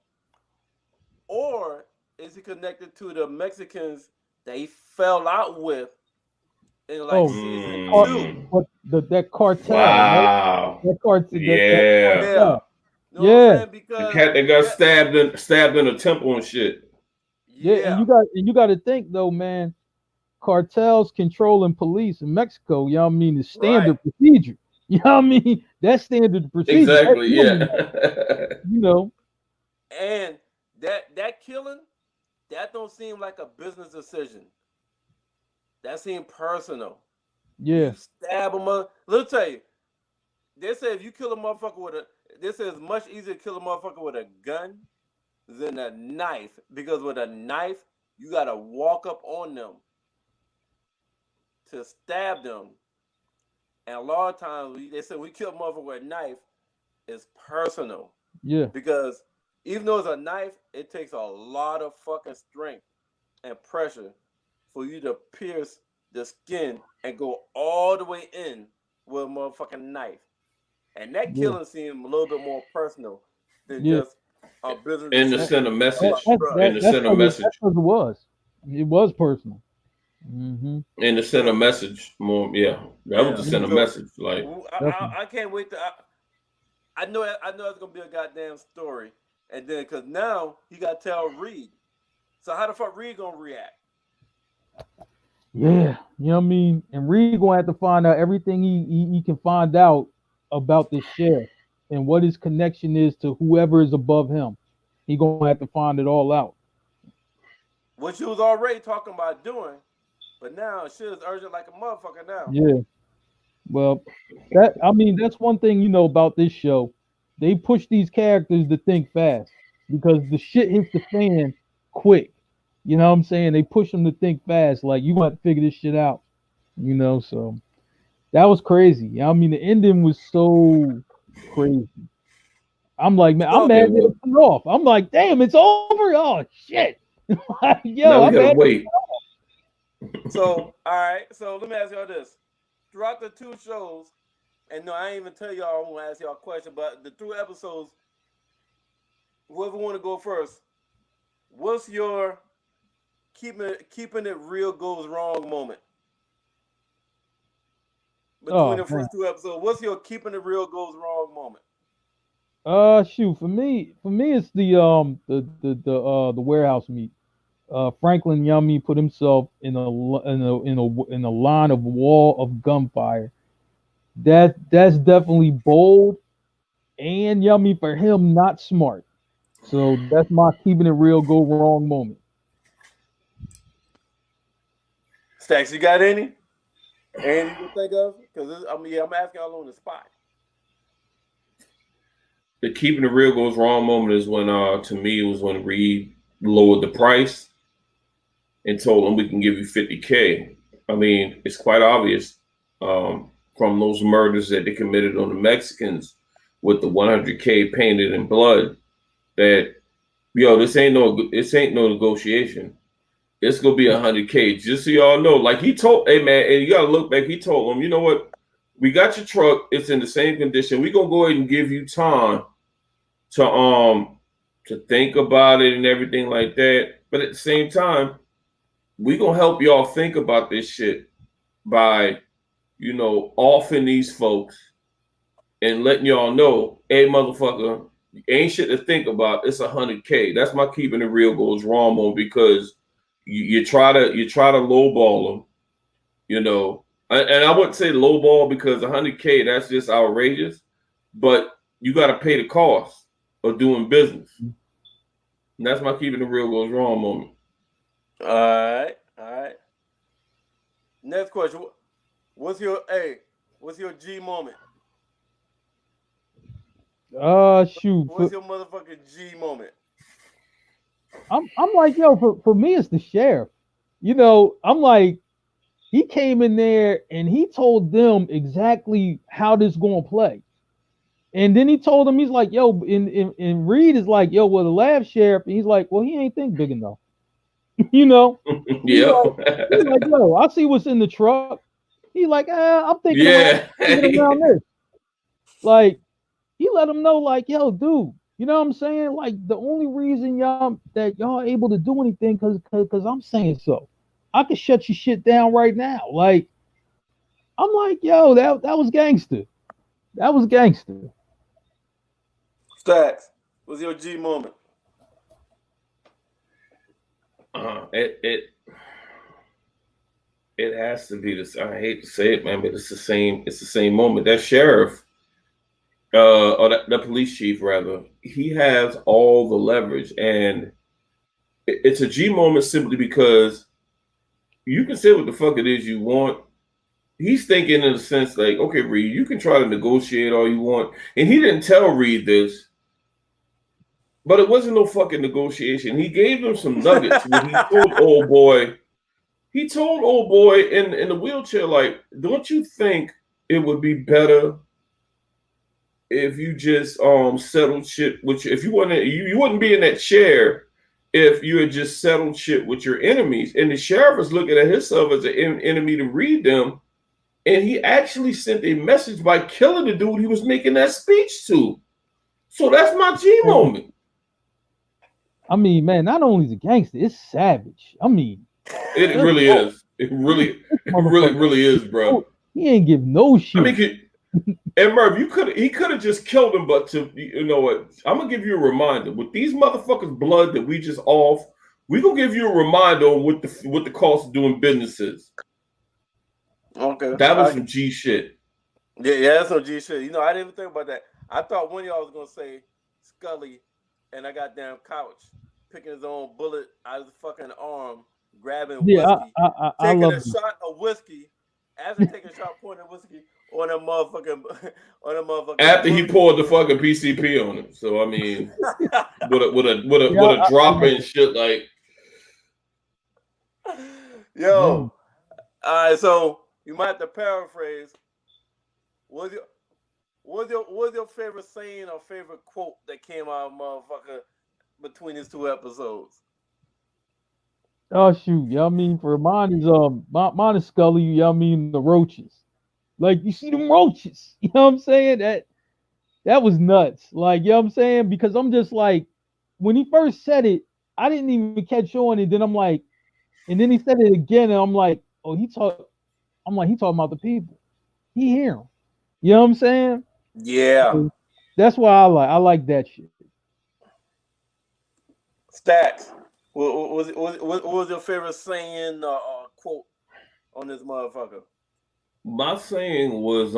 or is he connected to the Mexicans they fell out with in like Oh, season car, two? Mm, what that cartel, right? wow. That cartel, that Yeah. Yeah, cartel. you know what I'm Yeah, saying? The Because cat that got that, stabbed in a temple and shit. yeah, yeah, and you got to think though, man. Cartels controlling police in Mexico. You know what I mean? Is right. standard procedure. You know what I mean? That's standard procedure. That's Exactly. Yeah. normal. You know? And that killing, that don't seem like a business decision. That seemed personal. Yeah, You stab a mother. Let me tell you, they say if you kill a motherfucker with a, they say it's much easier to kill a motherfucker with a gun than a knife, because with a knife you gotta walk up on them to stab them, and a lot of times they say we kill a motherfucker with a knife, it's personal, yeah, because even though it's a knife, it takes a lot of fucking strength and pressure for you to pierce the skin and go all the way in with a motherfucking knife. And that yeah, killing seemed a little bit more personal than yeah. just a business And to That, decision. send a I'm like, message. bro, And to that's send a because message. it was. It was personal. Hmm. And to send a so message. More. Yeah. That was yeah, to Yeah, send a so message. Like. definitely. I can't wait to. I know it's gonna be a goddamn story, and then because now he got to tell Reed. So how the fuck Reed gonna react? Yeah, you know what I mean. And Reed gonna have to find out everything he can find out about this sheriff and what his connection is to whoever is above him. He gonna have to find it all out. Which he was already talking about doing, but now shit is urgent like a motherfucker now. Yeah. Well, that I mean that's one thing you know about this show. They push these characters to think fast because the shit hits the fan quick. You know what I'm saying? They push them to think fast. Like you got to figure this shit out. You know, so that was crazy. I mean, the ending was so crazy. I'm like, man, I'm So It mad that was. it cut off. I'm like, damn, it's over. Oh shit. Like, yo, Now we I'm gotta mad. wait. all right. So let me ask y'all this: throughout the two shows, and no, I ain't even tell y'all I'm gonna ask y'all a question, but the two episodes, whoever want to go first, what's your keeping it real goes wrong moment between Oh the man. first two episodes? What's your keeping it real goes wrong moment? Shoot, for me, it's the warehouse meet. Franklin Yummy put himself in a line of wall of gunfire. That's definitely bold and Yummy for him, not smart. So that's my keeping it real go wrong moment. Stacks, you got any? And you can think of? Because I mean, yeah, I'm asking y'all on the spot. The keeping the real goes wrong moment is when, to me, it was when Reed lowered the price and told him we can give you 50K. I mean, it's quite obvious from those murders that they committed on the Mexicans with the 100K painted in blood that, yo, this ain't no negotiation. It's gonna be 100K. Just so y'all know, like he told, hey man, and you gotta look back. He told them, you know what? We got your truck. It's in the same condition. We gonna go ahead and give you time to think about it and everything like that. But at the same time, we gonna help y'all think about this shit by, offing these folks and letting y'all know, hey motherfucker, ain't shit to think about. It's 100K. That's my keeping it real goes wrong on because you try to lowball them, and I wouldn't say lowball because 100K that's just outrageous, but you got to pay the cost of doing business. And that's my keeping it real goes wrong moment. All right, all right. Next question: What's your A? What's your G moment? Shoot, What's your motherfucking G moment? I'm like, yo, for me, it's the sheriff. You know, I'm like, he came in there and he told them exactly how this gonna play. And then he told him, he's like, yo, and Reed is like, yo, well, the lab sheriff, and he's like, well, he ain't think big enough. You know, Yeah. he like, yo, I see what's in the truck. He like, I'm Yeah. thinking around this. Like, he let him know, like, yo, dude, you know what I'm saying? Like, the only reason y'all able to do anything because I'm saying so. I could shut your shit down right now. Like, I'm like, yo, that was gangster. That was gangster. Stacks. What's your G moment? It it has to be this. I hate to say it, man, but it's the same. It's the same moment. That sheriff, or the police chief rather, he has all the leverage, and it's a G moment simply because you can say what the fuck it is you want. He's thinking in a sense like, okay, Reed, you can try to negotiate all you want, and he didn't tell Reed this, but it wasn't no fucking negotiation. He gave him some nuggets when he told old boy. He told old boy in the wheelchair, like, don't you think it would be better if you just settled shit with if you wouldn't be in that chair if you had just settled shit with your enemies. And the sheriff is looking at himself as an enemy to read them. And he actually sent a message by killing the dude he was making that speech to. So that's my G moment. I mean, man, not only is it gangster, it's savage. I mean, it really is. It really is, bro. He ain't give no shit. I mean, and Merv, he could have just killed him, but you know what? I'm gonna give you a reminder. With these motherfuckers' blood that we just off, we gonna give you a reminder on what the cost of doing business is. Okay. That was some G shit. Yeah, that's some G shit. You know, I didn't even think about that. I thought one of y'all was gonna say Scully and I got damn couch picking his own bullet out of his fucking arm, grabbing whiskey, taking a shot of whiskey, after taking a shot pouring whiskey on a motherfucking after he poured the fucking PCP on him. So I mean, with a drop in shit like, yo. All right, so you might have to paraphrase. What's your favorite saying or favorite quote that came out of motherfucker between these two episodes? Oh shoot, y'all mean for mine is Scully, y'all mean the roaches. Like, you see them roaches. You know what I'm saying? That was nuts. Like, you know what I'm saying? Because I'm just like, when he first said it, I didn't even catch on, and then I'm like, and then he said it again, and I'm like, oh, he talking about the people. He hear him. You know what I'm saying? Yeah. So that's why I like that shit. Stacks. What was your favorite saying or quote on this motherfucker? My saying was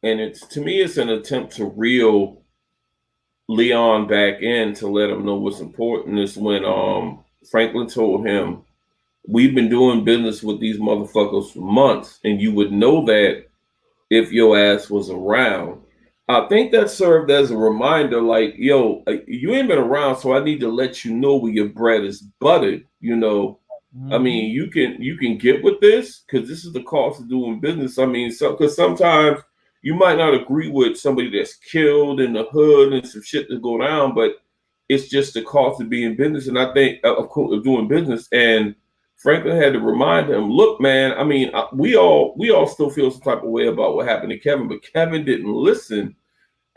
and it's to me it's an attempt to reel Leon back in to let him know what's important. Is when Franklin told him, we've been doing business with these motherfuckers for months, and you would know that if your ass was around. I think that served as a reminder, like, yo, you ain't been around, so I need to let you know where your bread is buttered. You know, I mean, you can get with this because this is the cost of doing business. I mean, because sometimes you might not agree with somebody that's killed in the hood and some shit that go down, but it's just the cost of being business. And I think of course of doing business. And Franklin had to remind him, look, man, I mean, we all still feel some type of way about what happened to Kevin, but Kevin didn't listen.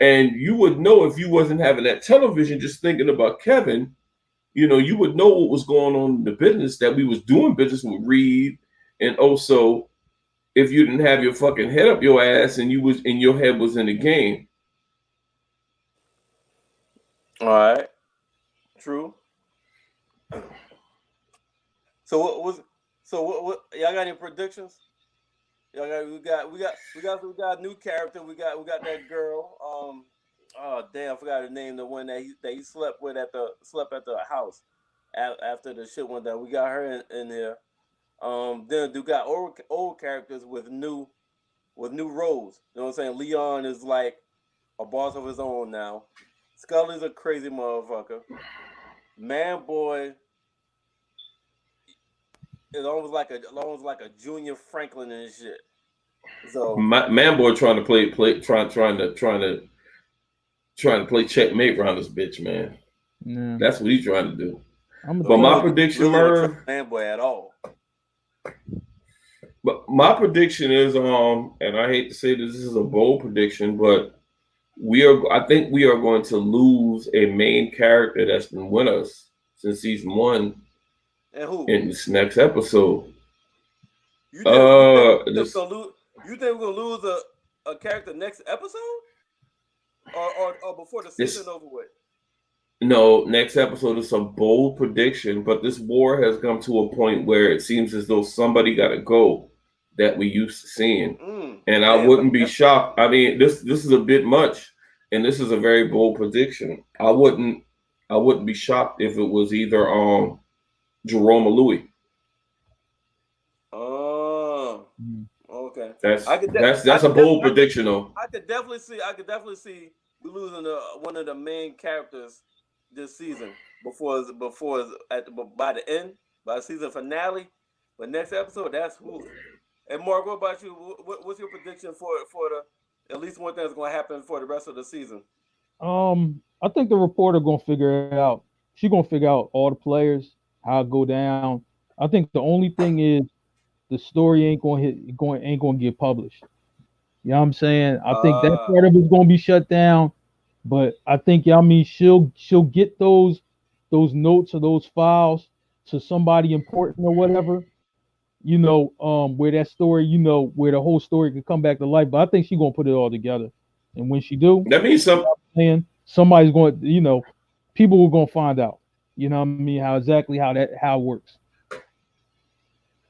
And you would know if you wasn't having that television just thinking about Kevin, you know, you would know what was going on in the business, that we was doing business with Reed. And also, if you didn't have your fucking head up your ass and your head was in the game. All right. True. So what y'all got any predictions? Y'all got we got a new character. We got that girl. Oh damn, I forgot her name. The one that he slept at the house after the shit went down. We got her in there. Then we got old characters with new roles. You know what I'm saying? Leon is like a boss of his own now. Scully's a crazy motherfucker. Man Boy is almost like a Junior Franklin and shit. So Man Boy trying to play checkmate around this bitch, man. Yeah. That's what he's trying to do. But my prediction, Merv, Fanboy at all. But my prediction is, and I hate to say this is a bold prediction, but I think we are going to lose a main character that's been with us since season 1. And who? In this next episode. You think we're gonna lose a character next episode? Or before the season over with? No, next episode is a bold prediction, but this war has come to a point where it seems as though somebody got to go that we used to seeing, and I wouldn't be shocked. I mean, this is a bit much, and this is a very bold prediction. I wouldn't be shocked if it was either Jerome or Louis. Oh, okay. That's a bold prediction, though. I could definitely see we losing one of the main characters this season by the end, by the season finale. But next episode, that's who. And Marc, what about you? What's your prediction for the at least one thing that's going to happen for the rest of the season? I think the reporter gonna figure it out. She's gonna figure out all the players, how it go down. I think the only thing is the story ain't gonna get published. You know what I'm saying? I think that part of it's gonna be shut down. But I think she'll get those notes or those files to somebody important or whatever. Where that story, where the whole story could come back to life. But I think she's gonna put it all together. And when she do, that means somebody's going, people are gonna find out. You know what I mean? How it works.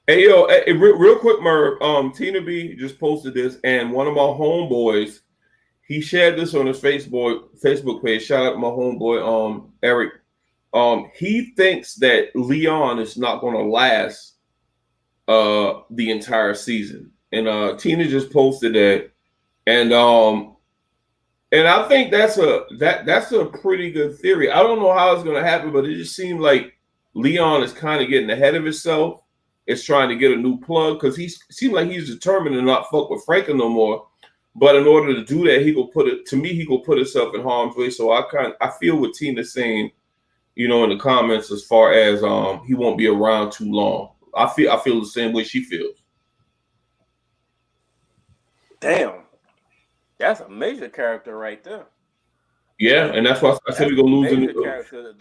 Hey real quick, Merv. Tina B just posted this, and one of my homeboys, he shared this on his Facebook page. Shout out to my homeboy, Eric. He thinks that Leon is not going to last the entire season, and Tina just posted that, and I think that's a pretty good theory. I don't know how it's going to happen, but it just seems like Leon is kind of getting ahead of himself. It's trying to get a new plug because he seems like he's determined to not fuck with Franklin no more. But in order to do that, he will put himself in harm's way. So I feel what Tina's saying, in the comments as far as he won't be around too long. I feel the same way she feels. Damn, that's a major character right there. Yeah, and that's why I said we're gonna lose.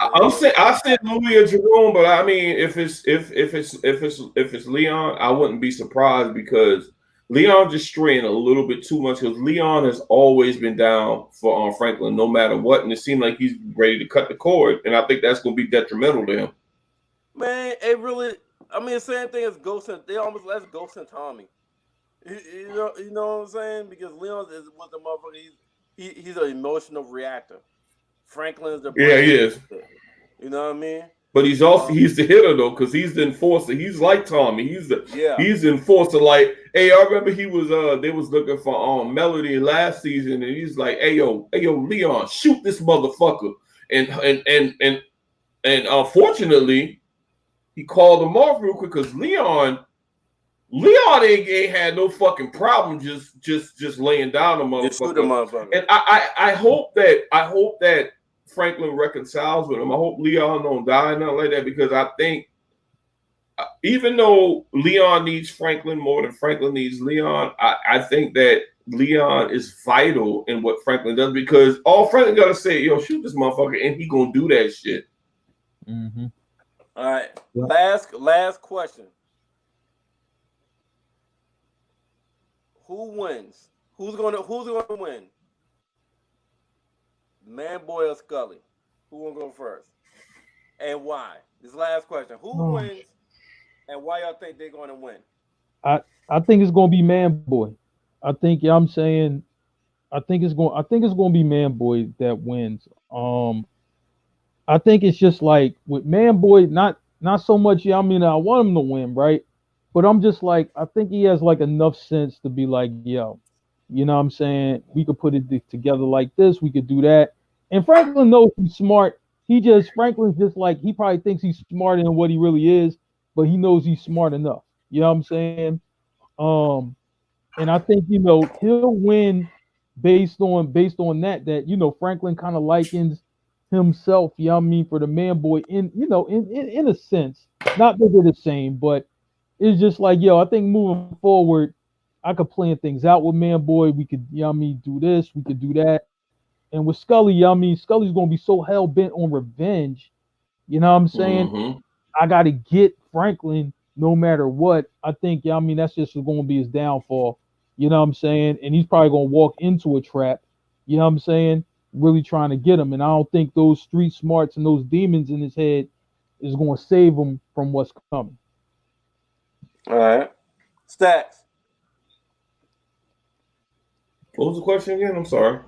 I said Louis or Jerome, but I mean, if it's Leon, I wouldn't be surprised because Leon just straying a little bit too much because Leon has always been down for Franklin no matter what, and it seemed like he's ready to cut the cord, and I think that's going to be detrimental to him. Man, it really. I mean, same thing as Ghost and they almost left Ghost and Tommy. You know what I'm saying? Because Leon was the motherfucker. He's an emotional reactor. Franklin's the he is. You know what I mean? But he's the hitter though, because he's the enforcer. He's like Tommy. He's the enforcer. Like, hey, I remember he was they was looking for Melody last season, and he's like, hey yo, Leon, shoot this motherfucker. And unfortunately, he called him off real quick because Leon ain't had no fucking problem just laying down the motherfucker. And I hope that Franklin reconciles with him. I hope Leon don't die, nothing like that, because I think even though Leon needs Franklin more than Franklin needs Leon, I think that Leon is vital in what Franklin does because all Franklin gotta say, yo, shoot this motherfucker, and he gonna do that shit. Mm-hmm. All right, last question. Who wins? Who's gonna win? Man, Boy, or Scully? Who wanna go first? And why? This last question. Who wins and why y'all think they're gonna win? I think it's gonna be Man Boy. I think it's gonna be Man Boy that wins. I think it's just like with Man Boy, not so much. I mean, I want him to win, right? But I'm just like, I think he has like enough sense to be like, yo, you know what I'm saying? We could put it together like this. We could do that. And Franklin knows he's smart. Franklin's just like, he probably thinks he's smarter than what he really is, but he knows he's smart enough. You know what I'm saying? And I think, he'll win based on that, Franklin kind of likens himself, you know what I mean, for the man boy in a sense. Not that they're the same, but it's just like, yo, I think moving forward, I could plan things out with man boy. We could, you know what I mean, do this, we could do that. And with Scully, you know what I mean, Scully's gonna be so hell bent on revenge. You know what I'm saying? Mm-hmm. I gotta get Franklin no matter what. I think, yeah, I mean, that's just gonna be his downfall. You know what I'm saying? And he's probably gonna walk into a trap. You know what I'm saying? Really trying to get him. And I don't think those street smarts and those demons in his head is gonna save him from what's coming. All right. Stats. What was the question again? I'm sorry.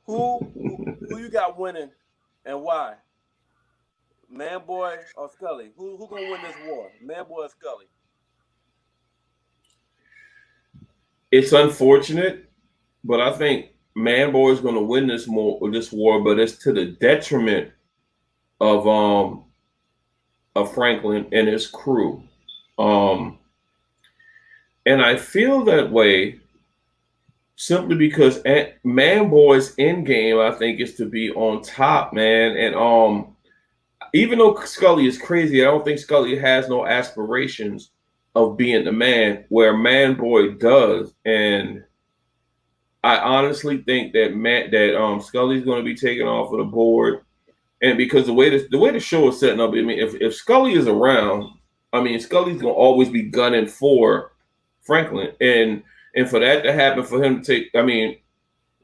Who you got winning and why? Man boy or Scully? Who gonna win this war? Man boy or Scully? It's unfortunate, but I think Man Boy is going to win this war, but it's to the detriment of Franklin and his crew. And I feel that way simply because Man Boy's end game, I think, is to be on top, man. And even though Scully is crazy, I don't think Scully has no aspirations of being the man, where Man Boy does. And I honestly think that Scully's going to be taken off of the board. And because the way the show is setting up, I mean, if Scully is around, I mean, Scully's going to always be gunning for Franklin. And for that to happen, for him to take, I mean,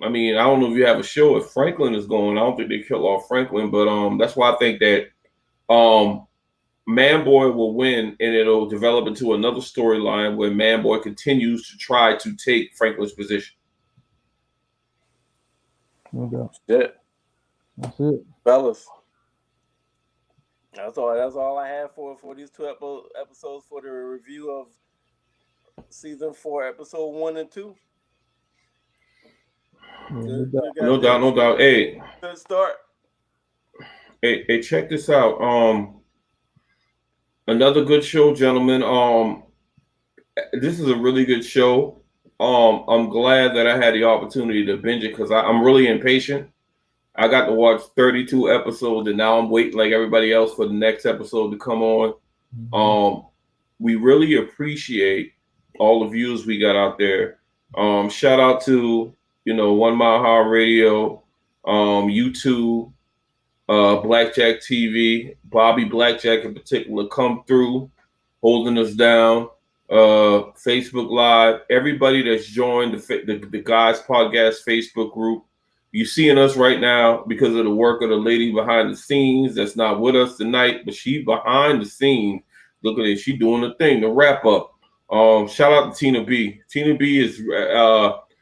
I don't know if you have a show. If Franklin is going, I don't think they kill off Franklin, but that's why I think that Man Boy will win, and it'll develop into another storyline where Man Boy continues to try to take Franklin's position. No doubt. Shit. That's it. Fellas. That's all I have for these 2 episodes for the review of season 4, episode 1 and 2. No doubt. Hey, good start. Hey, check this out. Another good show, gentlemen. This is a really good show. I'm glad that I had the opportunity to binge it because I'm really impatient. I got to watch 32 episodes, and now I'm waiting like everybody else for the next episode to come on. Mm-hmm. We really appreciate all the views we got out there. Shout out to 1 Mile High Radio, YouTube, Blackjack TV, Bobby Blackjack in particular, come through, holding us down. Facebook Live, everybody that's joined the Guys Podcast Facebook group. You seeing us right now because of the work of the lady behind the scenes that's not with us tonight, but she behind the scenes. Look at it, she doing the thing, the wrap up. Shout out to Tina B. Tina B is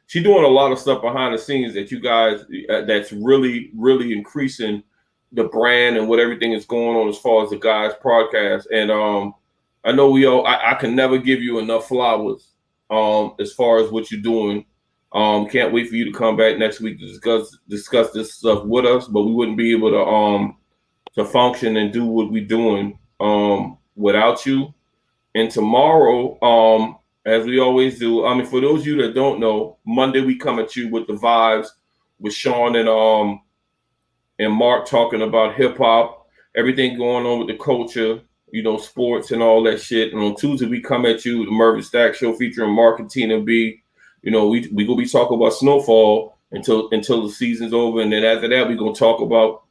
she doing a lot of stuff behind the scenes that you guys that's really, really increasing the brand and what everything is going on as far as the Guys Podcast. And I know I can never give you enough flowers as far as what you're doing. Can't wait for you to come back next week to discuss this stuff with us, but we wouldn't be able to function and do what we're doing without you. And tomorrow, as we always do, I mean, for those of you that don't know, Monday we come at you with the vibes with Sean and Marc talking about hip hop, everything going on with the culture, sports and all that shit. And on Tuesday we come at you, the Merv and Stack Show featuring Marc and Tina B. We gonna be talking about Snowfall until the season's over, and then after that we gonna talk about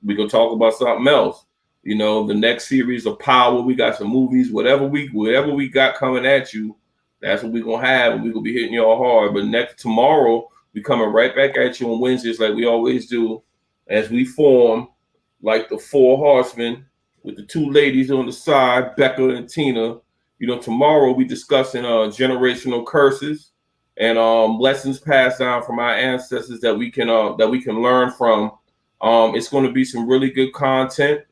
something else. The next series of Power. We got some movies, whatever we got coming at you. That's what we gonna have, and we gonna be hitting y'all hard. But tomorrow we coming right back at you on Wednesdays like we always do, as we form like the 4 horsemen with the 2 ladies on the side, Becca and Tina. Tomorrow we discussing generational curses and lessons passed down from our ancestors that we can learn from. It's going to be some really good content.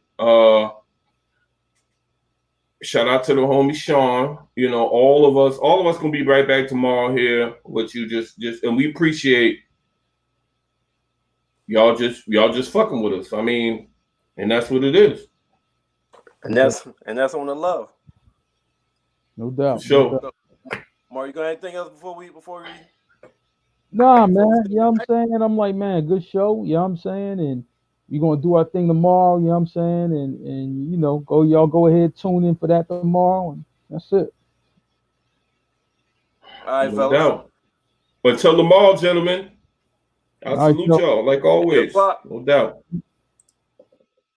Shout out to the homie Sean. All of us gonna be right back tomorrow here with you. Just and we appreciate y'all just fucking with us. I mean, and that's what it is. And that's on the love. No doubt. Sure. No doubt. Mark, you got anything else before we? Nah, man. You know what I'm saying? I'm like, man, good show. You know what I'm saying? And we're gonna do our thing tomorrow. You know what I'm saying? And you know, y'all go ahead, tune in for that tomorrow, and that's it. All right, No fellas. doubt. But tell them all, gentlemen, I All right, salute yo, y'all like Hip always. hop. No doubt.